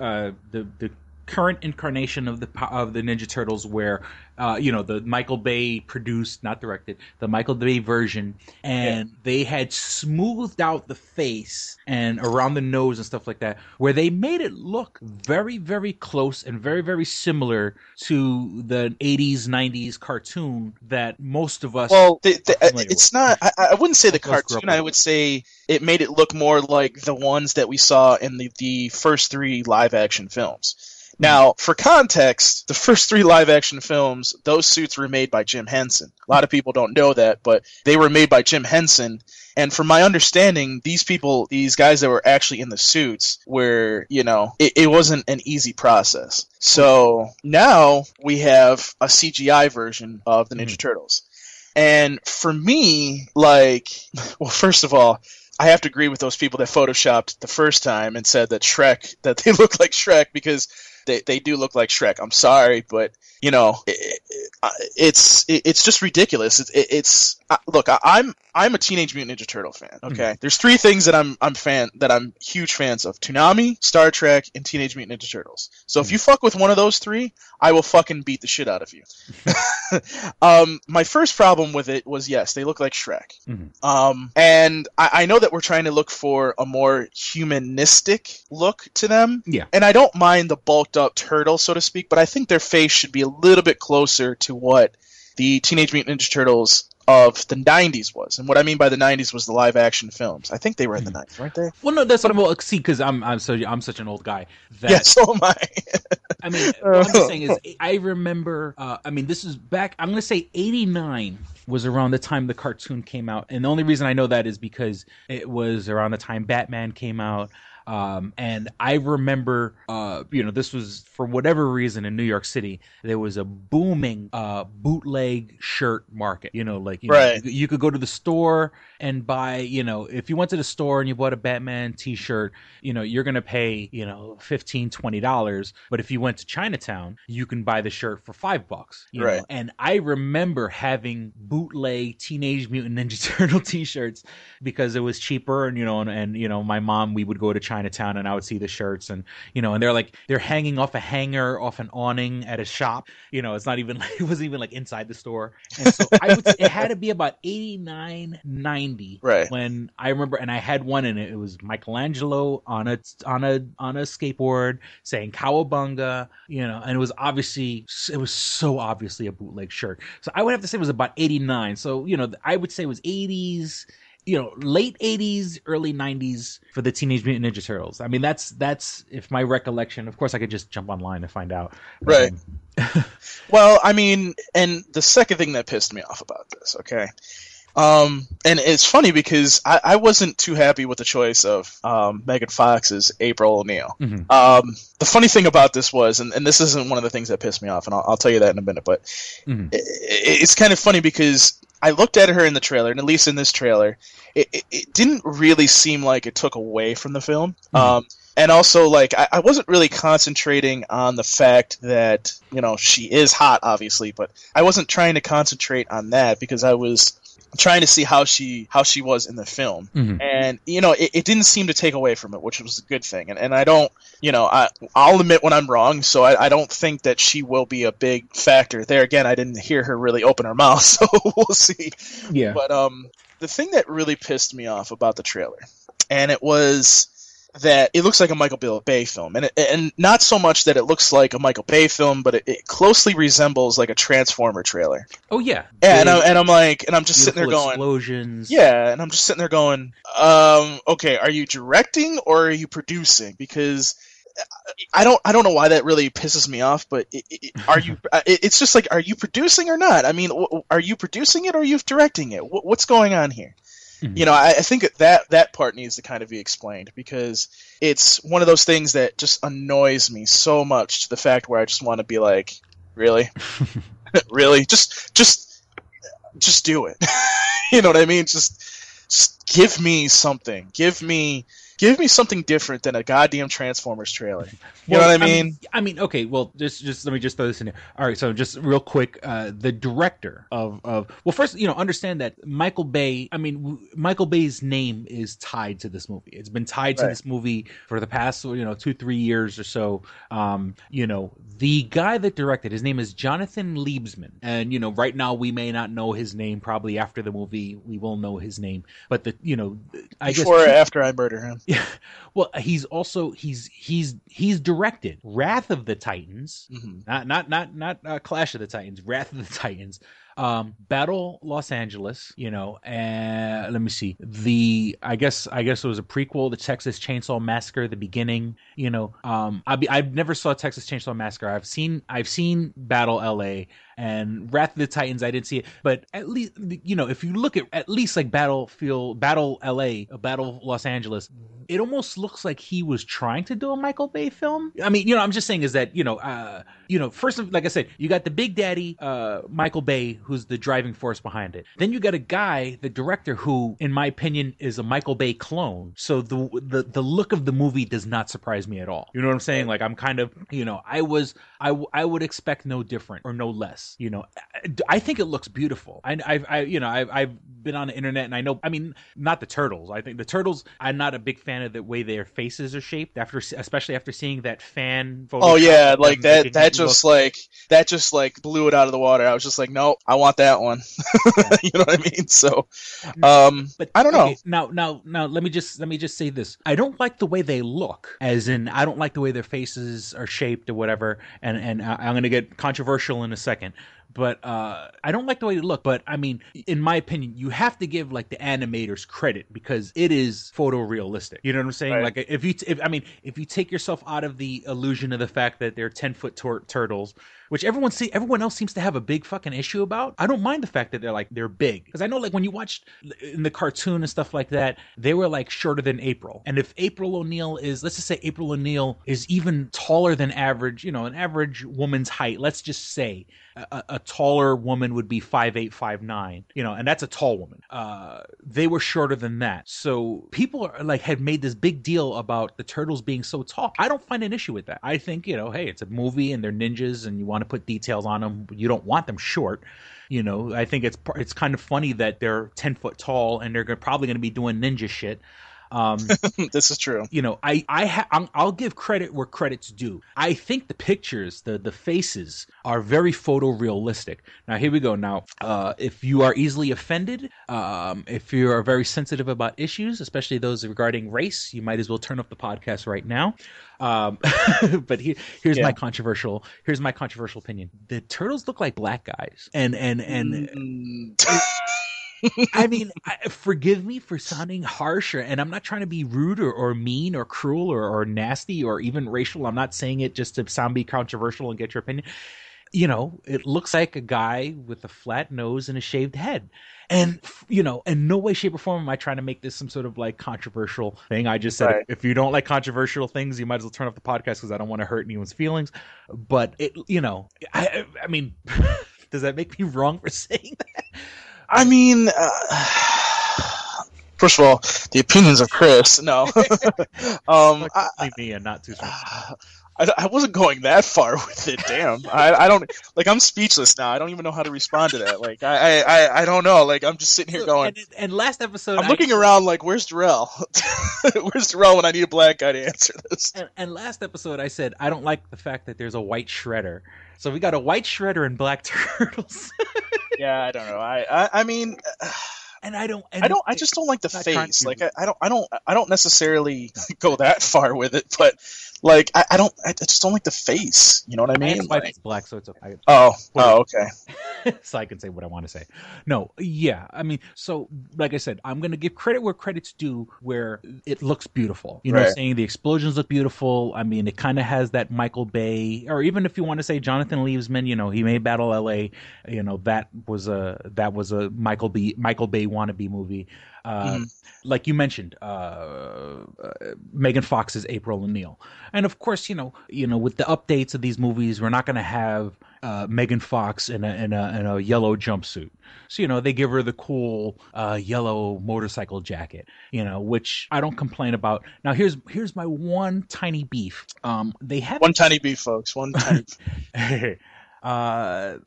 current incarnation of the Ninja Turtles, where the Michael Bay produced, not directed, the Michael Bay version, and they had smoothed out the face and around the nose and stuff like that, where they made it look very, very close and very, very similar to the 80s, 90s cartoon that most of us. Well, it's not. I wouldn't say the cartoon. I would say it made it look more like the ones that we saw in the first 3 live action films. Now, for context, the first 3 live-action films, those suits were made by Jim Henson. A lot of people don't know that, but they were made by Jim Henson. And from my understanding, these guys that were actually in the suits were, it wasn't an easy process. So now we have a CGI version of the Ninja Turtles. And for me, first of all, I have to agree with those people that photoshopped the first time and said that they look like Shrek, because they do look like Shrek. I'm sorry, but it's just ridiculous. Look, I'm a Teenage Mutant Ninja Turtle fan. Okay, There's 3 things that I'm huge fans of: Toonami, Star Trek, and Teenage Mutant Ninja Turtles. So if you fuck with one of those 3, I will fucking beat the shit out of you. My first problem with it was, yes, they look like Shrek. And I know that we're trying to look for a more humanistic look to them. Yeah. And I don't mind the bulked up turtle, so to speak, but I think their face should be a little bit closer to what the Teenage Mutant Ninja Turtles of the 90s was. And what I mean by the 90s was the live action films. I think they were in the 90s, weren't they? Well, no, that's what I'm see, because I'm such an old guy. Yeah, so am I. I mean, what I'm just saying is, I remember, this is back, I'm going to say 89 was around the time the cartoon came out. And the only reason I know that is because it was around the time Batman came out. And I remember, this was, for whatever reason, in New York City, there was a booming bootleg shirt market. Right. You could go to the store and buy, if you went to the store and you bought a Batman t-shirt, you're going to pay, $15, $20. But if you went to Chinatown, you can buy the shirt for $5. Right. Know? And I remember having bootleg Teenage Mutant Ninja Turtle t-shirts because it was cheaper, and my mom, we would go to Chinatown and I would see the shirts, and and they're hanging off a hanger off an awning at a shop. It's not even it wasn't even inside the store. And so I would say it had to be about 89, 90, right, when I remember, and I had one, and it was Michelangelo on a skateboard saying "Cowabunga," and it was so obviously a bootleg shirt. So I would have to say it was about 89. So I would say it was 80s. Late 80s, early 90s for the Teenage Mutant Ninja Turtles. I mean, that's if my recollection. Of course, I could just jump online and find out. Right. Well, I mean, and the second thing that pissed me off about this, okay, and it's funny because I wasn't too happy with the choice of Megan Fox's April O'Neil. Mm-hmm. The funny thing about this was, and this isn't one of the things that pissed me off, and I'll tell you that in a minute, but it's kind of funny because I looked at her in the trailer, and at least in this trailer, it didn't really seem like it took away from the film. And also, like, I wasn't really concentrating on the fact that, you know, she is hot, obviously, but I wasn't trying to concentrate on that because I was trying to see how she was in the film. And, you know, it didn't seem to take away from it, which was a good thing. And I don't, you know, I'll admit when I'm wrong, so I don't think that she will be a big factor. There again, I didn't hear her really open her mouth, so we'll see. Yeah. But the thing that really pissed me off about the trailer, and it was that it looks like a Michael Bay film, and not so much that it looks like a Michael Bay film, but it closely resembles like a Transformer trailer. Oh yeah. And I'm just sitting there going, explosions. yeah, and I'm just sitting there going, okay, are you directing or are you producing? Because I don't know why that really pisses me off, but are you? It's just like, are you producing or not? I mean, are you producing it or are you directing it? What's going on here? You know, I think that part needs to kind of be explained because it's one of those things that just annoys me so much to the fact where I just want to be like, really? Really? Just do it. You know what I mean? Just give me something. Give me something different than a goddamn Transformers trailer. You know what I mean? I mean, okay. Well, just let me just throw this in here. All right. So just real quick, the director of well, first, you know, understand that Michael Bay. I mean, Michael Bay's name is tied to this movie. It's been tied to this movie for the past, 2-3 years or so. You know, the guy that directed, his name is Jonathan Liebsman, and you know, right now we may not know his name. Probably after the movie, we will know his name. But before or after I murder him. Yeah. Well, he's also he's directed Wrath of the Titans, not Clash of the Titans, Wrath of the Titans, Battle Los Angeles, you know, and let me see, I guess it was a prequel to Texas Chainsaw Massacre, the beginning, you know. I've never saw Texas Chainsaw Massacre. I've seen Battle LA and Wrath of the Titans. I didn't see it, but at least, you know, if you look at least like Battle LA, Battle Los Angeles, it almost looks like he was trying to do a Michael Bay film. I mean, you know, I'm just saying is that, first, like I said, you got the big daddy, Michael Bay, who's the driving force behind it. Then you got a guy, the director, who, in my opinion, is a Michael Bay clone. So the look of the movie does not surprise me at all. You know what I'm saying? Like, I'm kind of, you know, I would expect no different or no less. You know, I think it looks beautiful. I've been on the internet and I know, I mean, not the turtles. I think the turtles, I'm not a big fan of the way their faces are shaped especially after seeing that fan photo. Oh yeah, like that just blew it out of the water. I was just like, no, I want that one. Yeah. You know what I mean? So, but I don't know. Okay, now, let me just say this. I don't like the way they look. As in, I don't like the way their faces are shaped or whatever. And I'm gonna get controversial in a second. But I don't like the way they look. But I mean, in my opinion, you have to give like the animators credit because it is photorealistic. You know what I'm saying? Right. Like if you take yourself out of the illusion of the fact that they're 10-foot turtles, which everyone else seems to have a big fucking issue about. I don't mind the fact that they're big, because I know like when you watched in the cartoon and stuff like that, they were like shorter than April. And if April O'Neil is, let's just say April O'Neil is even taller than average, you know, an average woman's height. Let's just say a taller woman would be 5'8", 5'9", you know, and that's a tall woman. They were shorter than that. So people had made this big deal about the turtles being so tall. I don't find an issue with that. I think, you know, hey, it's a movie and they're ninjas and you want to put details on them. You don't want them short. You know, I think it's kind of funny that they're 10 foot tall and they're probably going to be doing ninja shit. This is true. You know, I'll give credit where credit's due. I think the pictures, the faces are very photorealistic. Now, here we go. Now, if you are easily offended, if you are very sensitive about issues, especially those regarding race, you might as well turn off the podcast right now. But here's my controversial opinion. The turtles look like black guys, and I mean, forgive me for sounding harsh, and I'm not trying to be rude or mean or cruel or nasty or even racial. I'm not saying it just to be controversial and get your opinion. You know, it looks like a guy with a flat nose and a shaved head. And, you know, in no way, shape, or form am I trying to make this some sort of like controversial thing. I just said, if you don't like controversial things, you might as well turn off the podcast because I don't want to hurt anyone's feelings. But, it, you know, I mean, does that make me wrong for saying that? I mean, first of all, the opinions of Chris. No, Me and not too strong. I wasn't going that far with it. Damn, I don't like. I'm speechless now. I don't even know how to respond to that. Like, I don't know. Like, I'm just sitting here going. And last episode, I'm looking around like, where's Darrell? Where's Darrell when I need a black guy to answer this? And last episode, I said I don't like the fact that there's a white Shredder. So we got a white Shredder and black turtles. Yeah, I don't know. I mean. I just don't like the face. Like I don't necessarily go that far with it, but like I just don't like the face. You know what I mean? Like, it's black, so it's okay. Okay. So I can say what I want to say. No, yeah. I mean, so like I said, I'm gonna give credit where credit's due, where it looks beautiful. You know what I'm saying? The explosions look beautiful. I mean, it kind of has that Michael Bay, or even if you want to say Jonathan Liebesman, you know, he made Battle LA. You know, that was a Michael Bay wannabe movie. Like you mentioned, Megan Fox's April O'Neil, and of course, you know, with the updates of these movies, we're not going to have Megan Fox in a yellow jumpsuit. So, you know, they give her the cool yellow motorcycle jacket, you know, which I don't complain about. Now, here's my one tiny beef. They have one tiny beef, folks. One tiny. I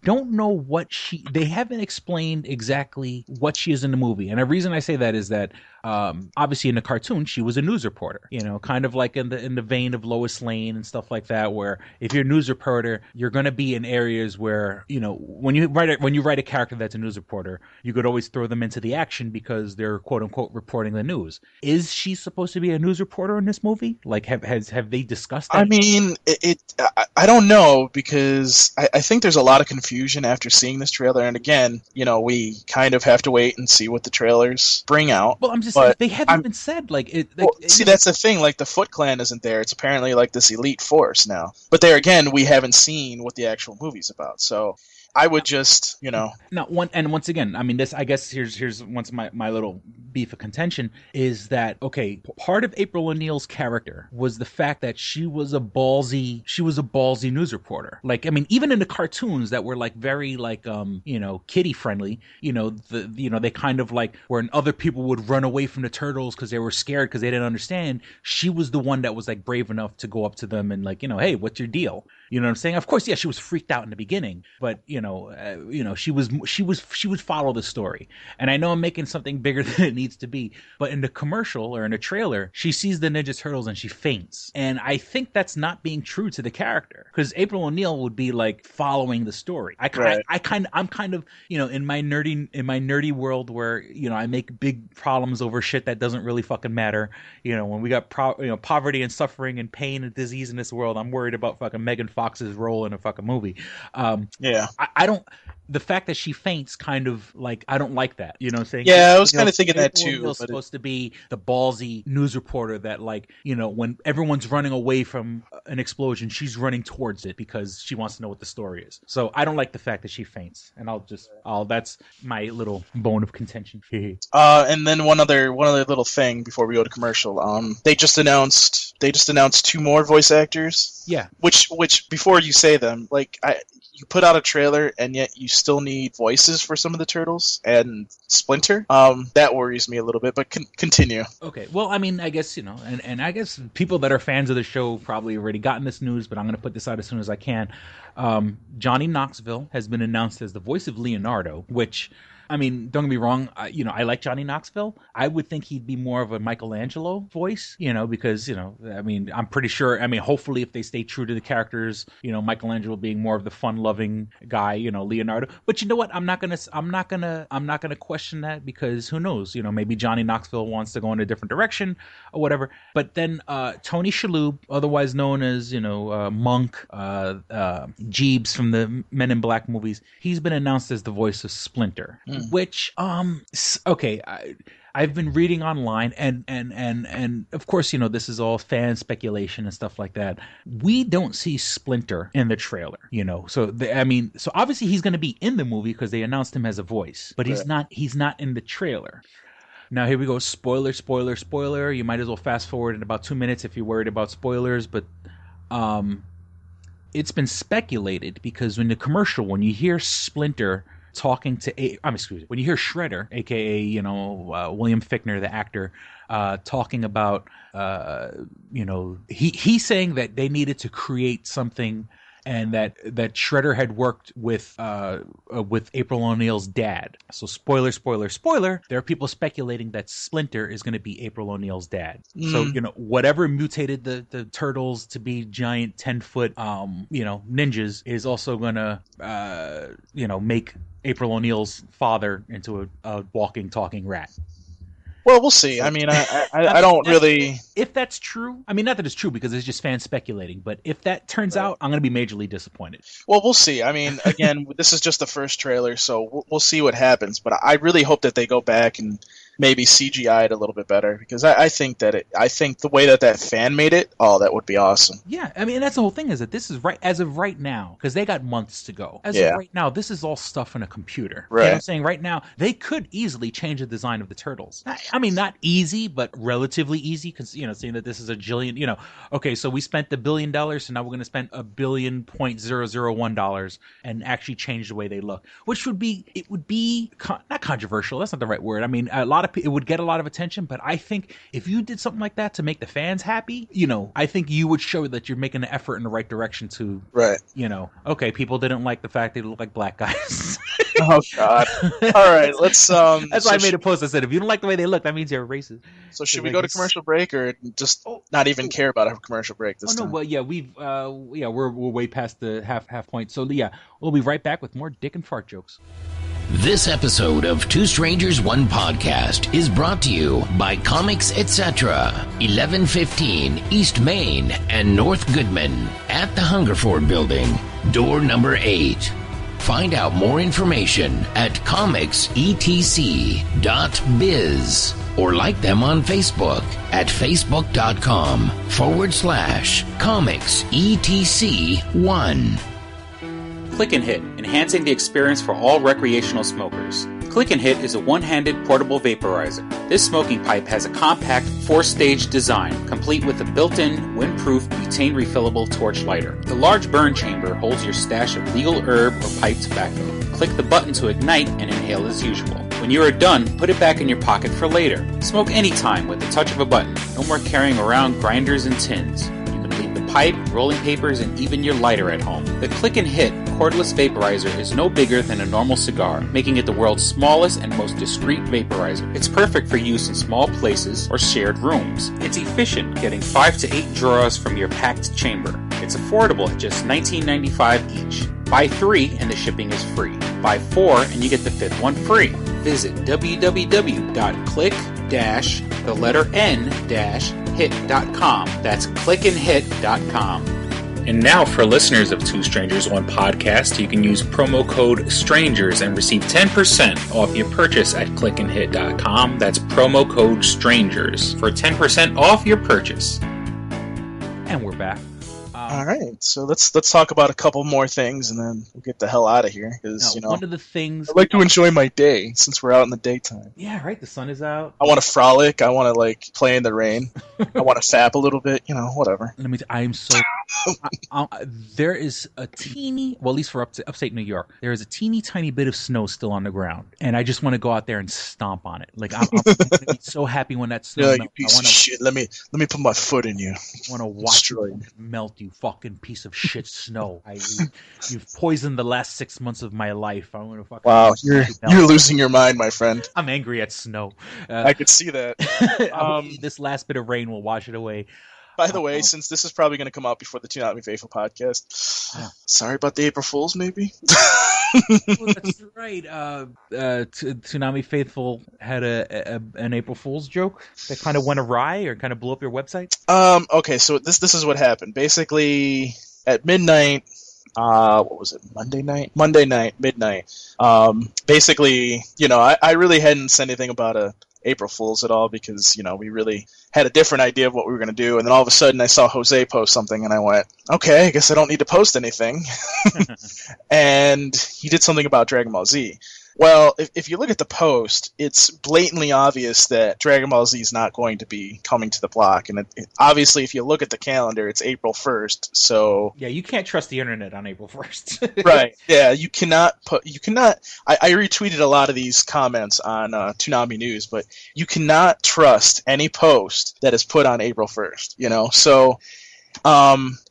don't know they haven't explained exactly what she is in the movie. And the reason I say that is that, obviously in the cartoon, she was a news reporter, you know, kind of like in the vein of Lois Lane and stuff like that, where if you're a news reporter, you're going to be in areas where, you know, when you write a character that's a news reporter, you could always throw them into the action because they're quote unquote reporting the news. Is she supposed to be a news reporter in this movie? Like, have they discussed that? I mean, I don't know, because I think there's a lot of confusion after seeing this trailer. And again, you know, we kind of have to wait and see what the trailers bring out. Well, I'm just saying, they haven't been said. Like, see, that's the thing. Like, the Foot Clan isn't there. It's apparently like this elite force now. But there again, we haven't seen what the actual movie's about. So I would just, you know. Now, once again, I mean, this, I guess here's once my little beef of contention is that, okay, part of April O'Neil's character was the fact that she was a ballsy news reporter. Like, I mean, even in the cartoons that were like very like, you know, kiddie friendly, you know, they kind of like, when other people would run away from the turtles because they were scared because they didn't understand, she was the one that was like brave enough to go up to them and like, you know, hey, what's your deal? You know what I'm saying? Of course, yeah, she was freaked out in the beginning, but you know, she would follow the story. And I know I'm making something bigger than it needs to be, but in the commercial or in the trailer, she sees the Ninja Turtles and she faints. And I think that's not being true to the character, because April O'Neil would be like following the story. I'm kind of, you know, in my nerdy world where, you know, I make big problems over shit that doesn't really fucking matter. You know, when we got poverty and suffering and pain and disease in this world, I'm worried about fucking Megan Fox's role in a fucking movie. Yeah. I don't. The fact that she faints, kind of like, I don't like that. You know what I'm saying? Yeah, I was kind of thinking that too. But supposed to be the ballsy news reporter that, like, you know, when everyone's running away from an explosion, she's running towards it because she wants to know what the story is. So I don't like the fact that she faints, and that's my little bone of contention. And then one other little thing before we go to commercial. They just announced 2 more voice actors. Yeah. Which before you say them, like, you put out a trailer and yet you still need voices for some of the turtles and Splinter. That worries me a little bit, but continue. Okay. Well, I mean, I guess, you know, and I guess people that are fans of the show probably already gotten this news, but I'm going to put this out as soon as I can. Johnny Knoxville has been announced as the voice of Leonardo, which, I mean, don't get me wrong, I like Johnny Knoxville. I would think he'd be more of a Michelangelo voice, you know, because, you know, I mean, I'm pretty sure, I mean, hopefully if they stay true to the characters, you know, Michelangelo being more of the fun-loving guy, you know, Leonardo. But you know what? I'm not gonna question that, because who knows? You know, maybe Johnny Knoxville wants to go in a different direction or whatever. But then Tony Shalhoub, otherwise known as, you know, Monk, Jeebs from the Men in Black movies, he's been announced as the voice of Splinter. Which, okay, I've been reading online, and of course, you know, this is all fan speculation and stuff like that. We don't see Splinter in the trailer, you know. So so obviously he's going to be in the movie because they announced him as a voice, but he's not in the trailer. Now here we go. Spoiler. You might as well fast forward in about 2 minutes if you're worried about spoilers, but it's been speculated, because in the commercial, when you hear Splinter talking to when you hear Shredder, aka William Fichtner, the actor, talking about he's saying that they needed to create something, and that Shredder had worked with April O'Neil's dad. So spoiler, there are people speculating that Splinter is going to be April O'Neil's dad. So, whatever mutated the turtles to be giant 10-foot, ninjas is also going to, make April O'Neil's father into a walking, talking rat. Well, we'll see. I mean, I don't really... If that's true, I mean, not that it's true because it's just fans speculating, but if that turns out, I'm going to be majorly disappointed. Well, we'll see. I mean, again, this is just the first trailer, so we'll see what happens. But I really hope that they go back and maybe CGI it a little bit better, because I think the way that fan made it, that would be awesome. Yeah, I mean, that's the whole thing, is that this is as of right now, because they got months to go. As of right now, this is all stuff in a computer. Right. You know what I'm saying? Right now, they could easily change the design of the turtles. I mean, not easy, but relatively easy, because, seeing that this is a jillion, okay, so we spent $1 billion, so now we're going to spend $1,000,000,001 and actually change the way they look, which would be not controversial, that's not the right word. I mean, it would get a lot of attention, but I think if you did something like that to make the fans happy, I think you would show that you're making an effort in the right direction to, right? Okay, people didn't like the fact they look like black guys. Oh God! All right, let's. That's why I made a post. I said, if you don't like the way they look, that means you're racist. So should we go to commercial break, or just not even care about a commercial break this time? Well, yeah, we're way past the half point. So yeah, we'll be right back with more dick and fart jokes. This episode of Two Strangers, One Podcast is brought to you by Comics Etc., 1115 East Main and North Goodman at the Hungerford Building, door number 8. Find out more information at comicsetc.biz or like them on Facebook at facebook.com/comicsetc1. Click and Hit, enhancing the experience for all recreational smokers. Click and Hit is a one-handed portable vaporizer. This smoking pipe has a compact 4-stage design, complete with a built-in, windproof, butane refillable torch lighter. The large burn chamber holds your stash of legal herb or pipe tobacco. Click the button to ignite and inhale as usual. When you are done, put it back in your pocket for later. Smoke anytime with the touch of a button. No more carrying around grinders and tins. You can leave the pipe, rolling papers, and even your lighter at home. The Click and Hit cordless vaporizer is no bigger than a normal cigar, making it the world's smallest and most discreet vaporizer. It's perfect for use in small places or shared rooms. It's efficient, getting 5 to 8 draws from your packed chamber. It's affordable at just $19.95 each. Buy 3 and the shipping is free. Buy 4 and you get the 5th one free. Visit www.click-hit.com. That's clickandhit.com. And now, for listeners of Two Strangers, One Podcast, you can use promo code STRANGERS and receive 10% off your purchase at clickandhit.com. That's promo code STRANGERS for 10% off your purchase. And we're back. All right, so let's talk about a couple more things, and then we'll get the hell out of here. Because one of the things I like to enjoy my day since we're out in the daytime. Yeah, right. The sun is out. I want to frolic. I want to play in the rain. I want to fap a little bit. Whatever. I am so. There is a teeny, well, at least for upstate New York, there is a teeny tiny bit of snow still on the ground, and I just want to go out there and stomp on it. I'm gonna be so happy when that snow melts. You piece of shit. Let me put my foot in you. I want to watch you melt, you fucking piece of shit snow. You've poisoned the last 6 months of my life. I want to fucking. Wow, you're losing your mind, my friend. I'm angry at snow. I could see that. This last bit of rain will wash it away. By the way, since this is probably going to come out before the Tsunami Faithful podcast, sorry about the April Fools, maybe? Well, that's right. Tsunami Faithful had an April Fool's joke that kind of went awry or kind of blew up your website. Okay, so this is what happened. Basically, at midnight, what was it? Monday night, midnight. Basically, I really hadn't said anything about April Fools at all because, we really had a different idea of what we were going to do. And then all of a sudden I saw Jose post something and I went, okay, I guess I don't need to post anything. And he did something about Dragon Ball Z. Well, if you look at the post, it's blatantly obvious that Dragon Ball Z is not going to be coming to the block. And obviously, if you look at the calendar, it's April 1st. So Yeah, you can't trust the internet on April 1st. right. Yeah, you cannot. I retweeted a lot of these comments on Toonami News, but you cannot trust any post that is put on April 1st. So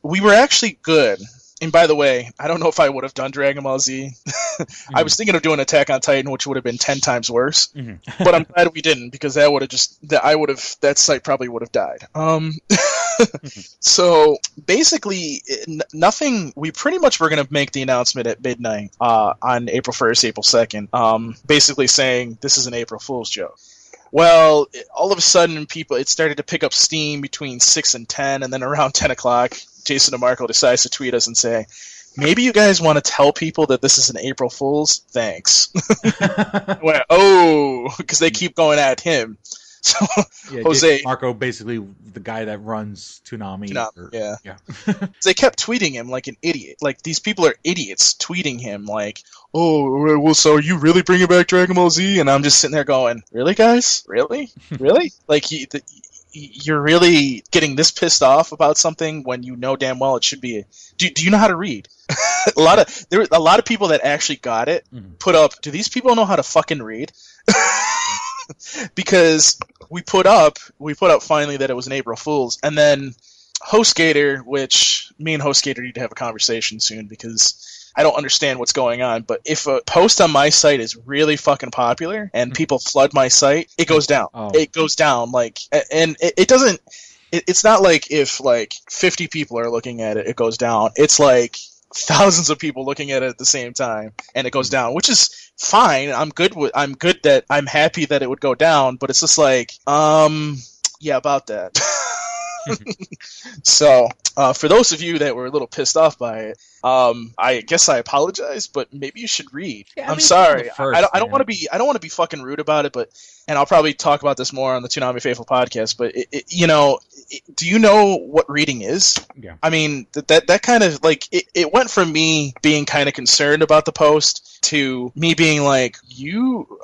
we were actually good. And by the way, I don't know if I would have done Dragon Ball Z. I was thinking of doing Attack on Titan, which would have been 10 times worse. But I'm glad we didn't, because that site probably would have died. So basically, nothing. We pretty much were going to make the announcement at midnight on April 1st, April 2nd, basically saying this is an April Fool's joke. Well, all of a sudden, it started to pick up steam between 6 and 10, and then around 10 o'clock, Jason DeMarco decides to tweet us and say, maybe you guys want to tell people that this is an April Fool's? Thanks. Because they keep going at him. So Yeah, Jose Marco, basically the guy that runs Toonami. yeah. They kept tweeting him like an idiot. Like, these people are idiots tweeting him like, oh, well, so are you really bringing back Dragon Ball Z? And I'm just sitting there going, really, guys? Really? Like, you're really getting this pissed off about something when you know damn well it should be. Do you know how to read? There were a lot of people that actually got it. Put up. Do these people know how to fucking read? Because we put up finally that it was an April Fool's, and then HostGator, which me and HostGator need to have a conversation soon because I don't understand what's going on. But if a post on my site is really fucking popular and people flood my site, it goes down. It goes down, like, and it doesn't. It's not like if like 50 people are looking at it, it goes down. It's like thousands of people looking at it at the same time, and it goes down, which is fine. I'm happy that it would go down, but it's just like, yeah, about that. So, for those of you that were a little pissed off by it, I guess I apologize, but maybe you should read. Yeah, I'm sorry. I don't want to be fucking rude about it, and I'll probably talk about this more on the Toonami Faithful podcast. But do you know what reading is? Yeah. I mean, that kind of like it went from me being kind of concerned about the post to me being like,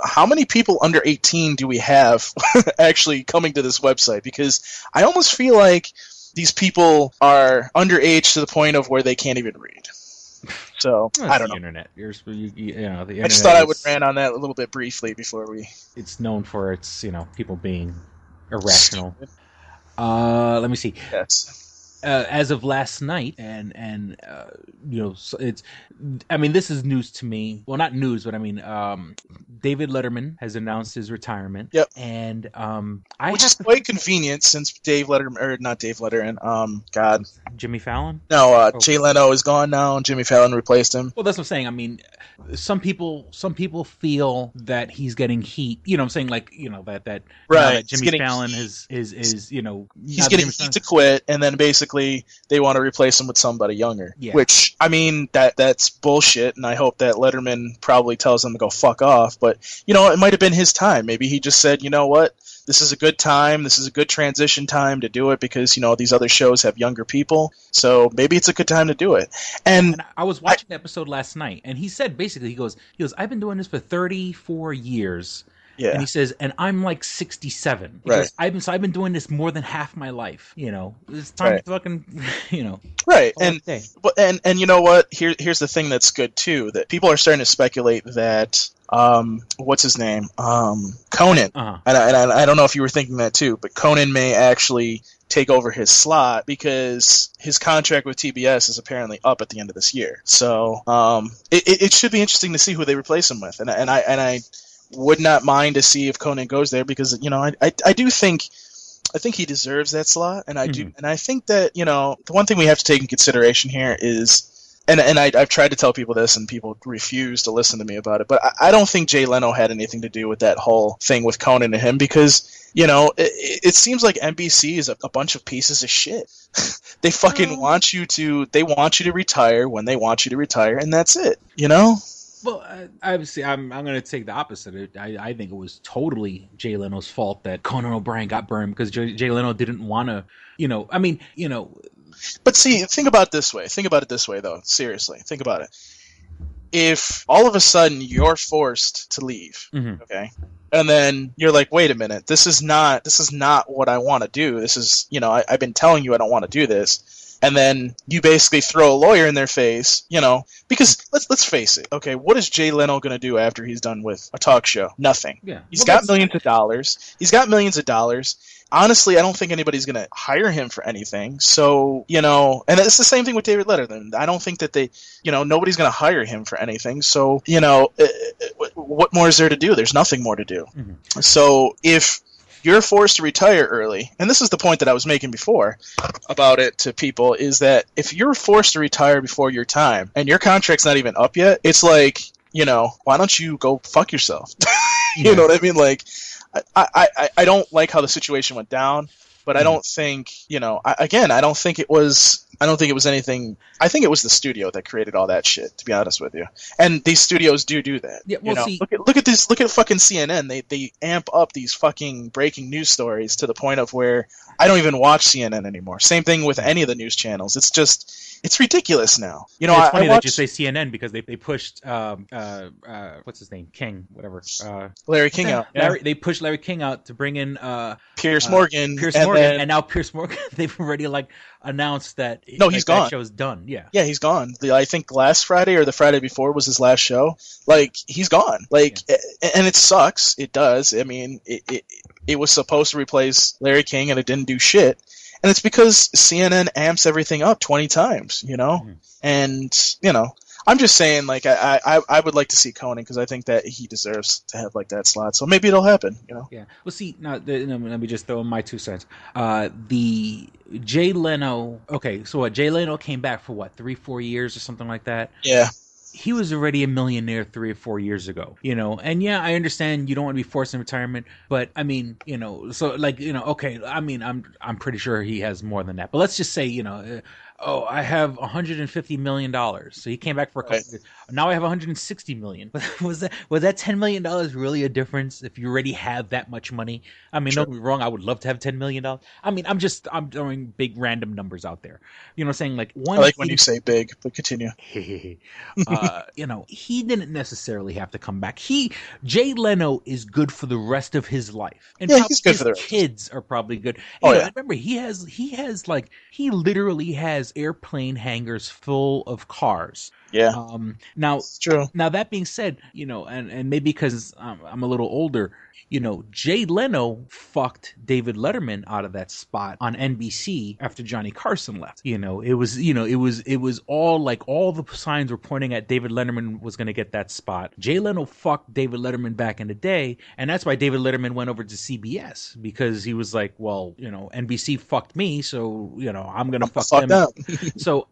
how many people under 18 do we have actually coming to this website? Because I almost feel like these people are underage to the point of where they can't even read. So, I don't know. Internet. The internet. I just thought I would rant on that a little bit briefly before we... It's known for its, people being irrational. Let me see. Yes. As of last night, and so it's. I mean, this is news to me. Well, not news, but I mean, David Letterman has announced his retirement. Yep. And which is quite convenient since Dave Letterman, or not Dave Letterman. God. Jimmy Fallon. No, Jay Leno is gone now, and Jimmy Fallon replaced him. Well, that's what I'm saying. I mean, some people feel that he's getting heat. You know, what I'm saying, like, that right. That Jimmy Fallon is he's getting heat to quit, and then basically they want to replace him with somebody younger. Yeah. Which, I mean, that's bullshit, and I hope that Letterman probably tells them to go fuck off. But it might have been his time. Maybe he just said, you know what? This is a good time. This is a good transition time to do it because, these other shows have younger people. So maybe it's a good time to do it. And I was watching the episode last night, and he said basically, he goes, I've been doing this for 34 years. Yeah. And he says, and I'm like 67. He right. goes, I've been doing this more than half my life. It's time to fucking, Right. And you know what? Here's the thing that's good too, that people are starting to speculate that what's his name? Conan. Uh-huh. And I don't know if you were thinking that too, but Conan may actually take over his slot because his contract with TBS is apparently up at the end of this year. So it should be interesting to see who they replace him with. And I would not mind to see if Conan goes there because I do think he deserves that slot, and I do, and I think that the one thing we have to take in consideration here is, and I've tried to tell people this, and people refuse to listen to me about it, but I don't think Jay Leno had anything to do with that whole thing with Conan and him because it seems like NBC is a bunch of pieces of shit. They fucking want you to retire when they want you to retire, and that's it. Well, obviously, I'm going to take the opposite. I think it was totally Jay Leno's fault that Conan O'Brien got burned because Jay Leno didn't want to, But see, think about it this way, though. Seriously, think about it. if all of a sudden you're forced to leave, okay, and then you're like, wait a minute, this is not what I want to do. This is, I've been telling you I don't want to do this. And then you basically throw a lawyer in their face, because let's face it. Okay, what is Jay Leno going to do after he's done with a talk show? Nothing. Yeah. He's got millions of dollars. Honestly, I don't think anybody's going to hire him for anything. So, and it's the same thing with David Letterman. I don't think that nobody's going to hire him for anything. So, what more is there to do? There's nothing more to do. So if you're forced to retire early, and this is the point that I was making before about it to people, is that if you're forced to retire before your time and your contract's not even up yet, it's like, why don't you go fuck yourself? You know what I mean? Like, I don't like how the situation went down, but I don't think, I don't think it was anything. I think it was the studio that created all that shit, to be honest with you. And these studios do that. Yeah, well, see, look at this. Look at fucking CNN. They amp up these fucking breaking news stories to the point of where I don't even watch CNN anymore. Same thing with any of the news channels. It's ridiculous now. It's funny that you say CNN because they pushed what's his name, King, whatever. Larry King out. They pushed Larry King out to bring in Piers Morgan. And now Piers Morgan, they've already announced that he's gone. That show's done. Yeah, he's gone. I think last Friday or the Friday before was his last show. He's gone. And it sucks. It does. I mean, it was supposed to replace Larry King, and it didn't do shit. And it's because CNN amps everything up 20 times, And, I'm just saying, I would like to see Conan because I think that he deserves to have, that slot. So maybe it'll happen, Yeah. Well, see, now, let me just throw in my 2 cents. The Jay Leno, okay, so Jay Leno came back for 3-4 years or something like that? Yeah. He was already a millionaire 3 or 4 years ago, and yeah, I understand you don't want to be forced in retirement, but I mean, okay, I mean, I'm pretty sure he has more than that, but let's just say, I have $150 million. So he came back for a couple years. Now I have $160 million. Was that $10 million really a difference if you already have that much money? I mean, don't get me wrong, I would love to have $10 million. I mean, I'm throwing big random numbers out there. You know what I'm saying? I like when you say big, but continue. He didn't necessarily have to come back. Jay Leno is good for the rest of his life. And he's good for the rest. Kids are probably good. Remember, he literally has airplane hangars full of cars. Yeah. Now, it's true. Now that being said, and maybe because I'm a little older, Jay Leno fucked David Letterman out of that spot on NBC after Johnny Carson left. It was all the signs were pointing at David Letterman was going to get that spot. Jay Leno fucked David Letterman back in the day, and that's why David Letterman went over to CBS because he was like, well, NBC fucked me, so I'm going to fuck them. So,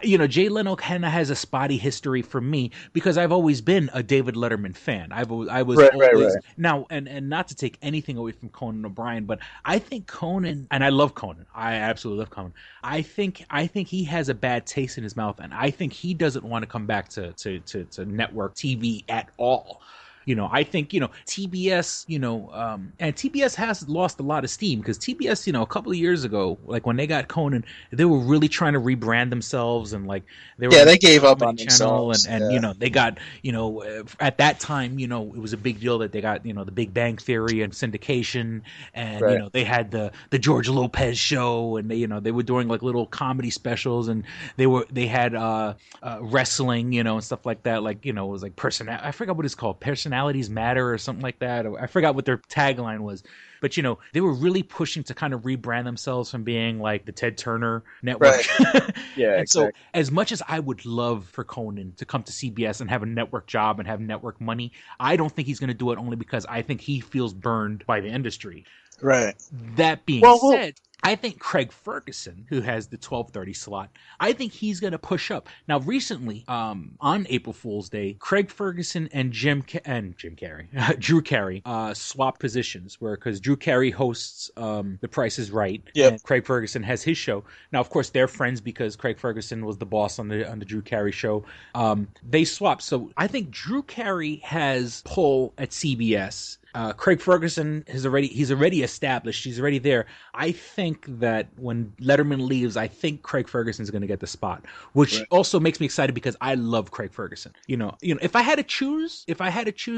Jay Leno kind of has a spotty history for me because I've always been a David Letterman fan. I was always now. And not to take anything away from Conan O'Brien, but I think Conan, and I love Conan. I absolutely love Conan. I think he has a bad taste in his mouth, and I think he doesn't want to come back to network TV at all. I think, TBS, and TBS has lost a lot of steam because TBS, a couple of years ago, when they got Conan, they were really trying to rebrand themselves and they gave up on themselves. And they got, at that time, it was a big deal that they got, the Big Bang Theory and syndication and, they had the George Lopez show and they were doing little comedy specials and they had wrestling, and stuff like that. It was I forgot what it's called. Personalities Matter or something like that. I forgot what their tagline was. But, they were really pushing to kind of rebrand themselves from being like the Ted Turner network. Right. Yeah, and exactly. So as much as I would love for Conan to come to CBS and have a network job and have network money, I don't think he's going to do it only because I think he feels burned by the industry. Right. That being said, I think Craig Ferguson, who has the 12:30 slot, I think he's going to push up. Now, recently, on April Fool's Day, Craig Ferguson and Drew Carey, swapped positions because Drew Carey hosts The Price is Right, and Craig Ferguson has his show. Now, of course, they're friends because Craig Ferguson was the boss on the Drew Carey show. They swapped, so I think Drew Carey has pull at CBS. Craig Ferguson he's already established. He's already there. I think that when Letterman leaves, I think Craig Ferguson's going to get the spot, which also makes me excited because I love Craig Ferguson. If I had to choose,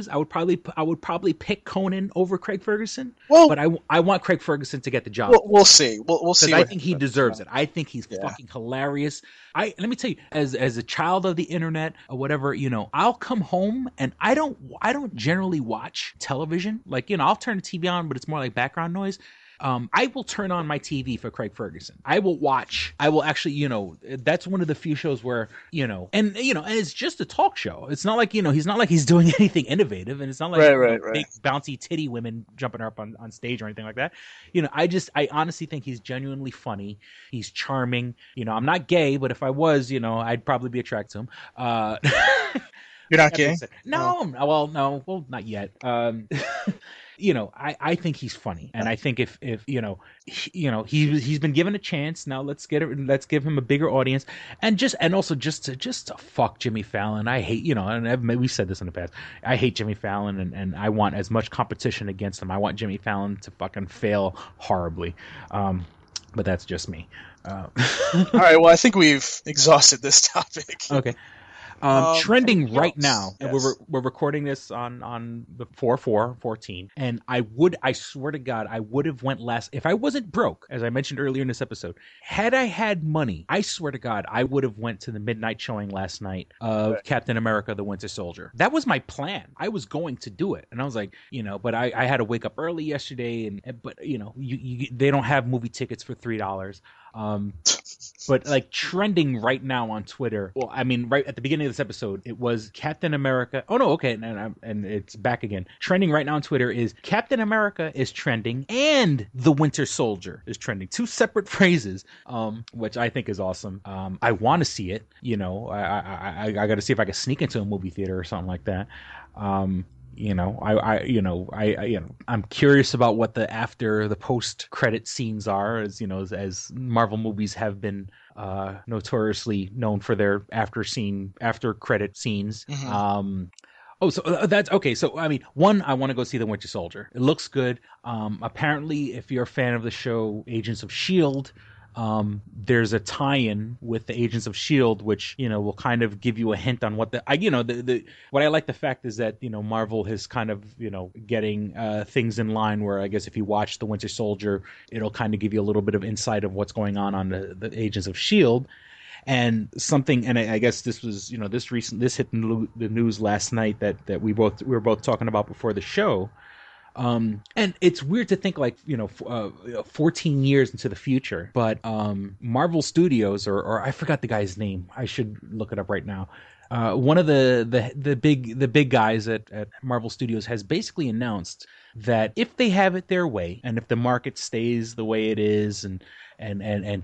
I would probably pick Conan over Craig Ferguson. Well, but I want Craig Ferguson to get the job. We'll see. We'll see. I think he deserves it. I think he's fucking hilarious. Let me tell you, as a child of the internet or whatever, I'll come home and I don't generally watch television. Like, I'll turn the TV on, but it's more like background noise. I will turn on my TV for Craig Ferguson. I will actually, that's one of the few shows where, and it's just a talk show. It's not like, he's not like he's doing anything innovative, and it's not like big bouncy titty women jumping up on stage or anything like that. I honestly think he's genuinely funny. He's charming. I'm not gay, but if I was, I'd probably be attracted to him. You're not gay? No, well, not yet. I think he's funny, and I think if he's been given a chance. Now let's give him a bigger audience, and also to fuck Jimmy Fallon. I hate, and we've said this in the past. I hate Jimmy Fallon, and I want as much competition against him. I want Jimmy Fallon to fucking fail horribly, but that's just me. All right, well, I think we've exhausted this topic. Okay. Trending right now, and we're recording this on the 4/4/14, and I swear to God, I would have went last if I wasn't broke, as I mentioned earlier in this episode. Had I had money, I swear to God, I would have went to the midnight showing last night of Captain America: The Winter Soldier. That was my plan. I was going to do it, and I was like, but I had to wake up early yesterday, but they don't have movie tickets for $3. But like trending right now on Twitter, well, I mean, right at the beginning of this episode, it was Captain America. Oh no, okay, and it's back again. Trending right now on Twitter is Captain America is trending and The Winter Soldier is trending. Two separate phrases, which I think is awesome. I want to see it. I got to see if I can sneak into a movie theater or something like that. I'm curious about what the after the post credit scenes are, as Marvel movies have been notoriously known for their after credit scenes. Mm-hmm. So that's okay. So I mean, one, I want to go see The Winter Soldier. It looks good. Apparently, if you're a fan of the show Agents of S.H.I.E.L.D., there's a tie-in with the Agents of S.H.I.E.L.D., which, will kind of give you a hint on what what I like the fact is that, Marvel is kind of, getting things in line where I guess if you watch The Winter Soldier, it'll kind of give you a little bit of insight of what's going on the Agents of S.H.I.E.L.D. And I guess this was, this hit the news last night that we were both talking about before the show. And it's weird to think 14 years into the future, but Marvel Studios or I forgot the guy's name. I should look it up right now. One of the big guys at Marvel Studios has basically announced that if they have it their way, and if the market stays the way it is, and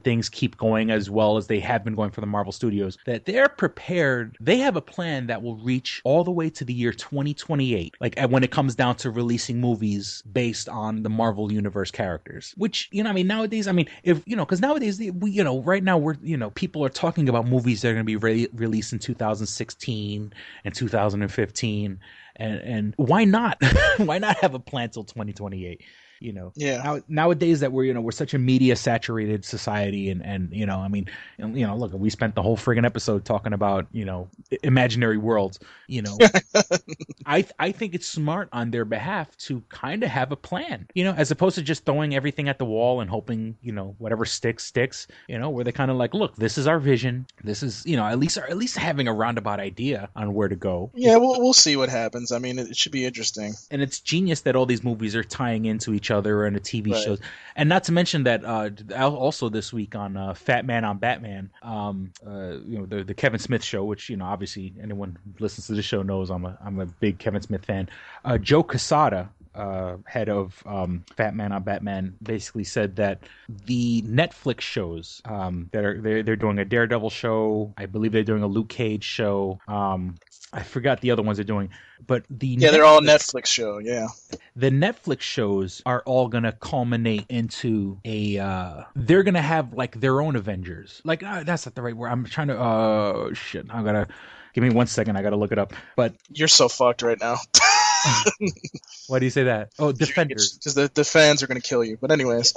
things keep going as well as they have been going for the Marvel Studios, that they're prepared. They have a plan that will reach all the way to the year 2028. Like when it comes down to releasing movies based on the Marvel Universe characters, which, nowadays, because nowadays, right now people are talking about movies that are going to be released in 2016 and 2015. And why not? Why not have a plan till 2028? Nowadays that we're such a media saturated society, and look, we spent the whole friggin' episode talking about imaginary worlds. I think it's smart on their behalf to kind of have a plan, as opposed to just throwing everything at the wall and hoping whatever sticks, where they kind of like, look, this is our vision, this is at least having a roundabout idea on where to go. Yeah, we'll see what happens. I mean, it should be interesting, and it's genius that all these movies are tying into each other and the TV shows, and not to mention that also this week on Fat Man on Batman, the Kevin Smith show, which obviously anyone who listens to the show knows I'm a big Kevin Smith fan. Joe Quesada, head of Fat Man on Batman, basically said that the Netflix shows they're doing a Daredevil show, I believe they're doing a Luke Cage show. I forgot the other ones they're doing, but they're all Netflix show. Yeah, the Netflix shows are all gonna culminate into they're gonna have like their own Avengers. Like that's not the right word. I'm trying to. Shit! Give me 1 second. I gotta look it up. But you're so fucked right now. Why do you say that? Oh, Defenders. Because the fans are going to kill you. But anyways,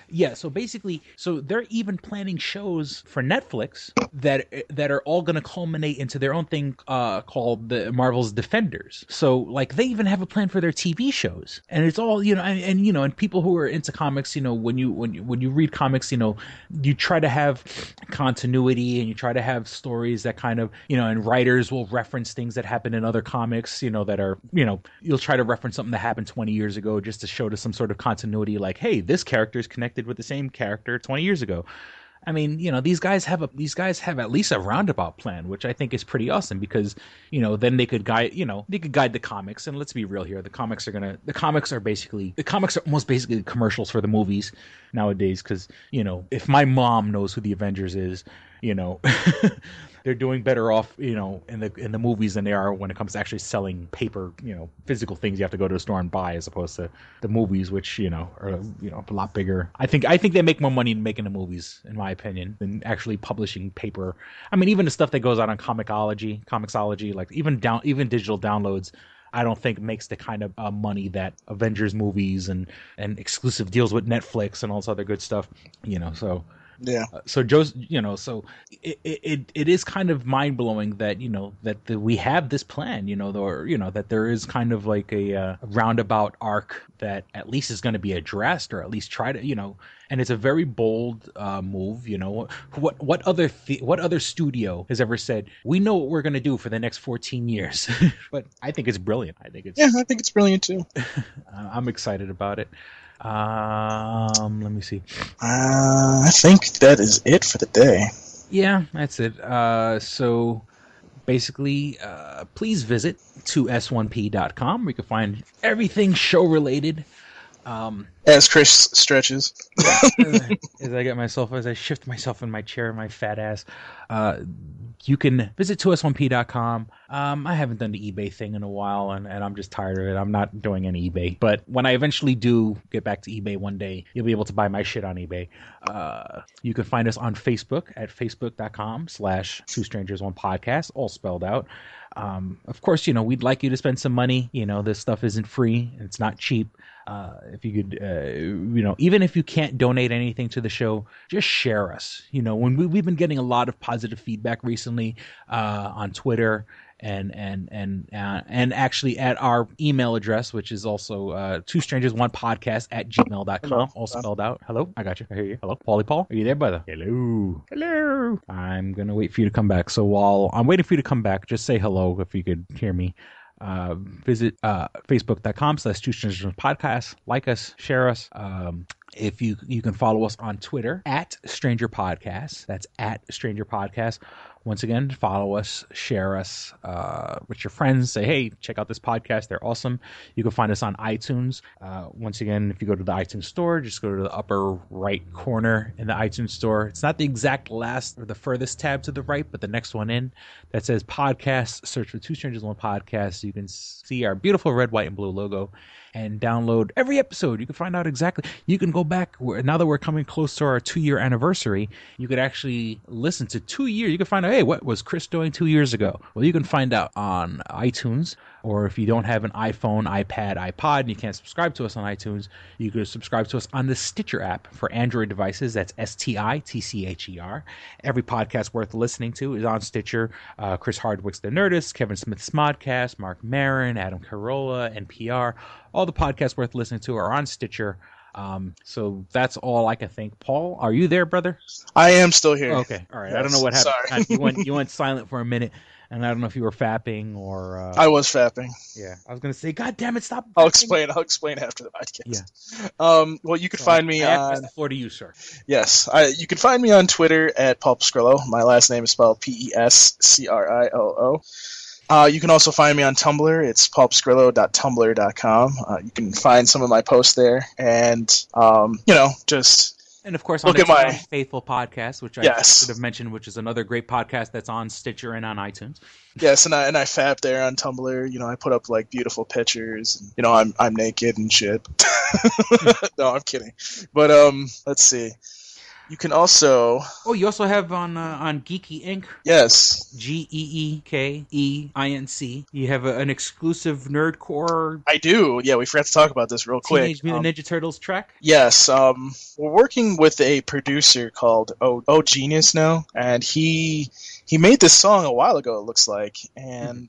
Yeah, so basically, they're even planning shows for Netflix that are all going to culminate into their own thing called the Marvel's Defenders. So like they even have a plan for their TV shows, and it's all and people who are into comics, when you read comics, you try to have continuity and you try to have stories that kind of and writers will reference things that happen in other comics, that are you'll try to reference something that happened 20 years ago just to show to some sort of continuity, like, hey, this character is connected with the same character 20 years ago. I mean, these guys have at least a roundabout plan, which I think is pretty awesome because, then they could guide the comics. And let's be real here. The comics are almost basically commercials for the movies nowadays. Cause, if my mom knows who the Avengers is, they're doing better off, in the movies than they are when it comes to actually selling paper, physical things you have to go to the store and buy, as opposed to the movies, which are a lot bigger. I think they make more money making the movies, in my opinion, than actually publishing paper. I mean, even the stuff that goes out on Comixology, like even digital downloads, I don't think makes the kind of money that Avengers movies and exclusive deals with Netflix and all this other good stuff, so. Yeah. So Joe's, so it is kind of mind blowing that we have this plan, that there is kind of like a roundabout arc that at least is going to be addressed, or at least try to, and it's a very bold move. What other studio has ever said, we know what we're going to do for the next 14 years? But I think it's brilliant. I think it's brilliant too. I'm excited about it. Let me see. I think that is it for the day. Yeah, that's it. So basically, please visit 2s1p.com where you can find everything show related. As Chris stretches. As I shift myself in my chair, my fat ass. You can visit 2s1p.com. I haven't done the eBay thing in a while, and I'm just tired of it. I'm not doing any eBay. But when I eventually do get back to eBay one day, you'll be able to buy my shit on eBay. You can find us on Facebook at facebook.com/2strangers1podcast, all spelled out. Of course, we'd like you to spend some money. This stuff isn't free. It's not cheap. If you could, even if you can't donate anything to the show, just share us. When we've been getting a lot of positive feedback recently on Twitter and actually at our email address, which is also 2strangers1podcast@gmail.com, all spelled out. Hello, I got you. I hear you. Hello, Paulie Paul, are you there, brother? Hello. I'm gonna wait for you to come back. So while I'm waiting for you to come back, just say hello if you could hear me. Visit facebook.com/2strangers1podcast. Like us, share us. If you can follow us on Twitter at Stranger Podcast. That's at Stranger Podcast. Once again, follow us, share us with your friends. Say, hey, check out this podcast. They're awesome. You can find us on iTunes. Once again, if you go to the iTunes store, just go to the upper right corner in the iTunes store. It's not the exact last or the furthest tab to the right, but the next one in that says podcast. Search for 2 Strangers 1 Podcast. You can see our beautiful red, white, and blue logo and download every episode. You can find out exactly. You can go back, now that we're coming close to our 2-year anniversary, you could actually listen to 2 years. You can find out, hey, what was Chris doing 2 years ago? Well, you can find out on iTunes, or if you don't have an iPhone, iPad, iPod, and you can't subscribe to us on iTunes, you can subscribe to us on the Stitcher app for Android devices. That's STITCHER. Every podcast worth listening to is on Stitcher. Chris Hardwick's The Nerdist, Kevin Smith's Smodcast, Mark Maron, Adam Carolla, NPR. All the podcasts worth listening to are on Stitcher. So that's all I can think. Paul, are you there, brother? I am still here. Okay, all right. Yes, I don't know what happened. Sorry. You went silent for a minute, and I don't know if you were fapping or. I was fapping. Yeah, I was gonna say, God damn it, stop. I'll explain after the podcast. Yeah. Well, you can find me on. The floor to you, sir. Yes, you can find me on Twitter at Pulpskrillo. My last name is spelled PESCRILO. You can also find me on Tumblr. It's pulpskrillo.tumblr.com. You can find some of my posts there, and just. And of course, look at my Faithful podcast, which I should have mentioned, which is another great podcast that's on Stitcher and on iTunes. Yes, and I fap there on Tumblr. I put up like beautiful pictures. And, I'm naked and shit. No, I'm kidding. But let's see. You can also... Oh, you also have on Geeky Inc. Yes. GeekeEinc. You have an exclusive Nerdcore I do. Yeah, we forgot to talk about this real quick. Teenage Mutant Ninja Turtles track. Yes. We're working with a producer called Oh Genius now, and he made this song a while ago, it looks like, and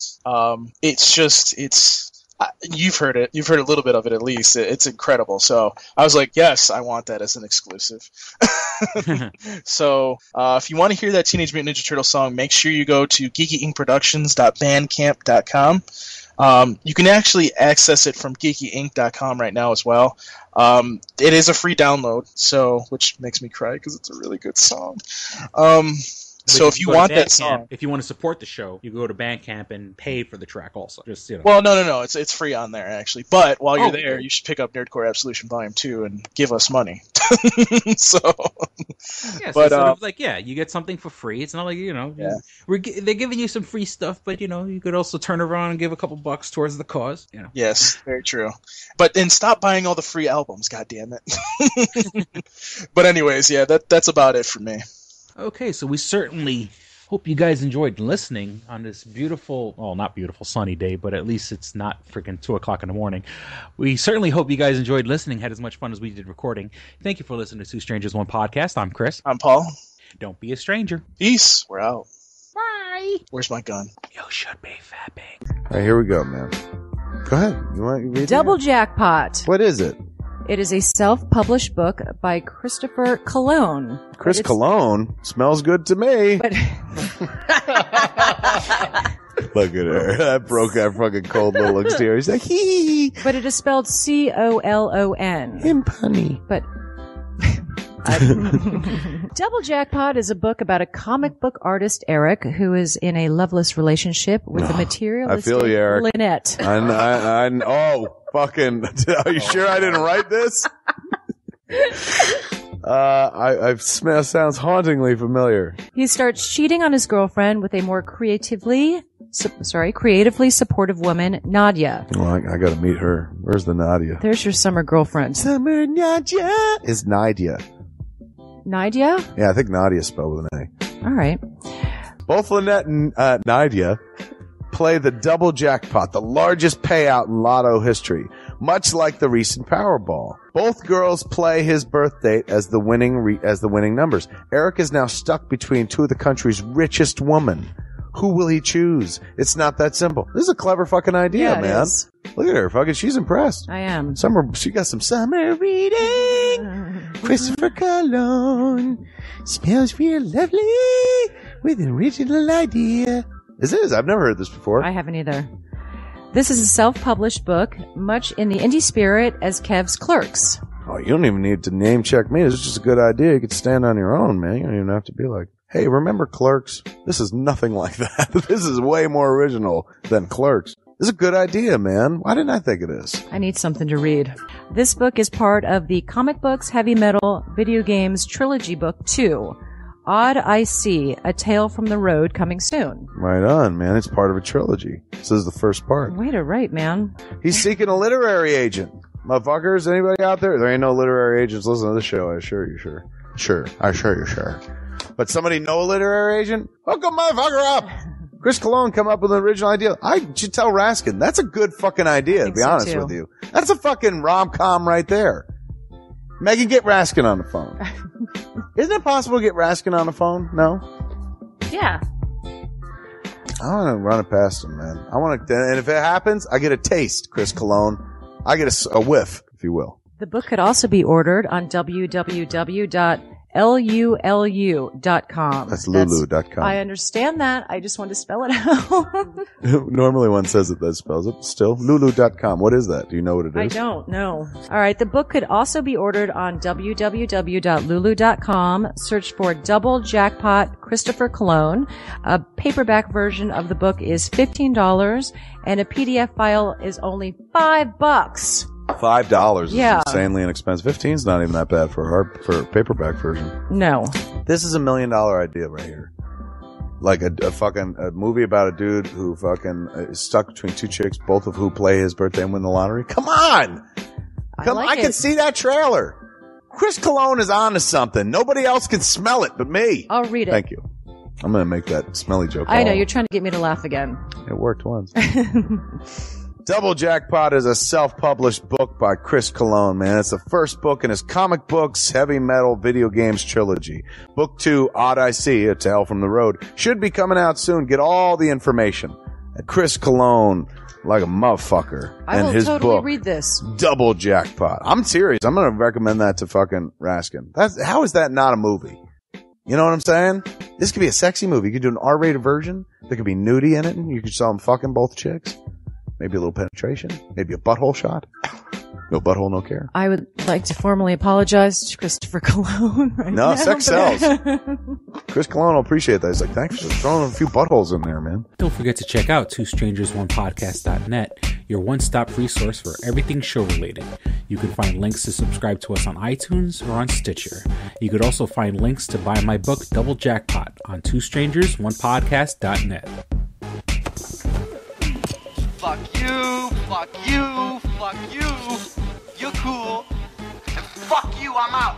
you've heard it. You've heard a little bit of it, at least. It's incredible. So I was like, yes, I want that as an exclusive. So if you want to hear that Teenage Mutant Ninja Turtle song, make sure you go to geekyinkproductions.bandcamp.com. You can actually access it from geekyink.com right now as well. It is a free download, which makes me cry because it's a really good song. So if you want that song, if you want to support the show, you go to Bandcamp and pay for the track also. Just Well, no, it's free on there actually. But while you're there, you should pick up Nerdcore Absolution Volume 2 and give us money. So yeah, but sort of like you get something for free. It's not like they're giving you some free stuff, but you could also turn around and give a couple bucks towards the cause. Yes, very true. But then stop buying all the free albums, God damn it. But anyways, that's about it for me. Okay, so we certainly hope you guys enjoyed listening on this beautiful, well, not beautiful, sunny day, but at least it's not freaking 2 o'clock in the morning. We certainly hope you guys enjoyed listening, had as much fun as we did recording. Thank you for listening to Two Strangers, One Podcast. I'm Chris. I'm Paul. Don't be a stranger. Peace. We're out. Bye. Where's my gun? You should be fapping. All right, here we go, man. Go ahead. You want to read Double Jackpot. What is it? It is a self-published book by Christopher Cologne. Chris Cologne? Smells good to me. But Look at her. That broke that fucking cold little exterior. He's like, hee. But it is spelled Colon. Him punny. But Double Jackpot is a book about a comic book artist, Eric, who is in a loveless relationship with a materialistic I feel you, Eric. Lynette. Fucking, are you sure I didn't write this? Sounds hauntingly familiar. He starts cheating on his girlfriend with a more creatively supportive woman, Nadia. Well, I gotta meet her. Where's the Nadia? There's your summer girlfriend. Summer Nadia is Nadia. Nadia? Yeah, I think Nadia spelled with an A. All right. Both Lynette and Nadia play the double jackpot, the largest payout in lotto history, much like the recent Powerball. Both girls play his birth date as the winning numbers. Eric is now stuck between two of the country's richest women. Who will he choose? It's not that simple. This is a clever fucking idea, man. Look at her, fucking. She's impressed. I am. She got some summer reading. Christopher Cologne smells real lovely with an original idea. This is. I've never heard this before. I haven't either. This is a self-published book, much in the indie spirit as Kev's Clerks. Oh, you don't even need to name check me. This is just a good idea. You could stand on your own, man. You don't even have to be like, hey, remember Clerks? This is nothing like that. This is way more original than Clerks. This is a good idea, man. Why didn't I think of this? I need something to read. This book is part of the Comic Books, Heavy Metal, Video Games Trilogy Book 2. Odd I See, A Tale from the Road, coming soon. Right on, man. It's part of a trilogy. This is the first part. Way to write, man. He's seeking a literary agent. Motherfuckers, anybody out there? There ain't no literary agents listening to the show. I assure you, sure. Sure. I assure you, sure. But somebody know a literary agent? Hook a motherfucker up! Chris Cologne come up with an original idea. I should tell Raskin. That's a good fucking idea, to be honest with you. That's a fucking rom-com right there. Megan, get Raskin on the phone. Isn't it possible to get Raskin on the phone? No? Yeah. I want to run it past him, man. I want to, and if it happens, I get a taste, Chris Cologne. I get a whiff, if you will. The book could also be ordered on www.lulu.com. That's lulu.com. I understand that. I just want to spell it out. Normally one says it that spells it. Still, lulu.com. What is that? Do you know what it is? I don't know. All right. The book could also be ordered on www.lulu.com. Search for Double Jackpot Christopher Cologne. A paperback version of the book is $15 and a PDF file is only $5. $5 is insanely inexpensive. 15's not even that bad for a paperback version. No. This is $1 million idea right here. Like a movie about a dude who fucking is stuck between two chicks, both of who play his birthday and win the lottery. Come on! I can see that trailer. Chris Cologne is on to something. Nobody else can smell it but me. I'll read it. Thank you. I'm going to make that smelly joke. I know, you're trying to get me to laugh again. It worked once. Double Jackpot is a self-published book by Chris Cologne, man. It's the first book in his comic books, heavy metal, video games trilogy. Book 2, Odd I See, A Tale from the Road, should be coming out soon. Get all the information at Chris Cologne, like a motherfucker. I will his totally book, read this. Double Jackpot. I'm serious. I'm going to recommend that to fucking Raskin. How is that not a movie? You know what I'm saying? This could be a sexy movie. You could do an R-rated version. There could be nudity in it, and you could show them fucking both chicks. Maybe a little penetration. Maybe a butthole shot. No butthole, no care. I would like to formally apologize to Christopher Cologne. No, sex sells. Chris Cologne will appreciate that. He's like, thanks for throwing a few buttholes in there, man. Don't forget to check out twostrangersonePodcast.net, your one-stop resource for everything show-related. You can find links to subscribe to us on iTunes or on Stitcher. You could also find links to buy my book, Double Jackpot, on twostrangersonepodcast.net. Fuck you, fuck you, fuck you. You're cool. And fuck you, I'm out.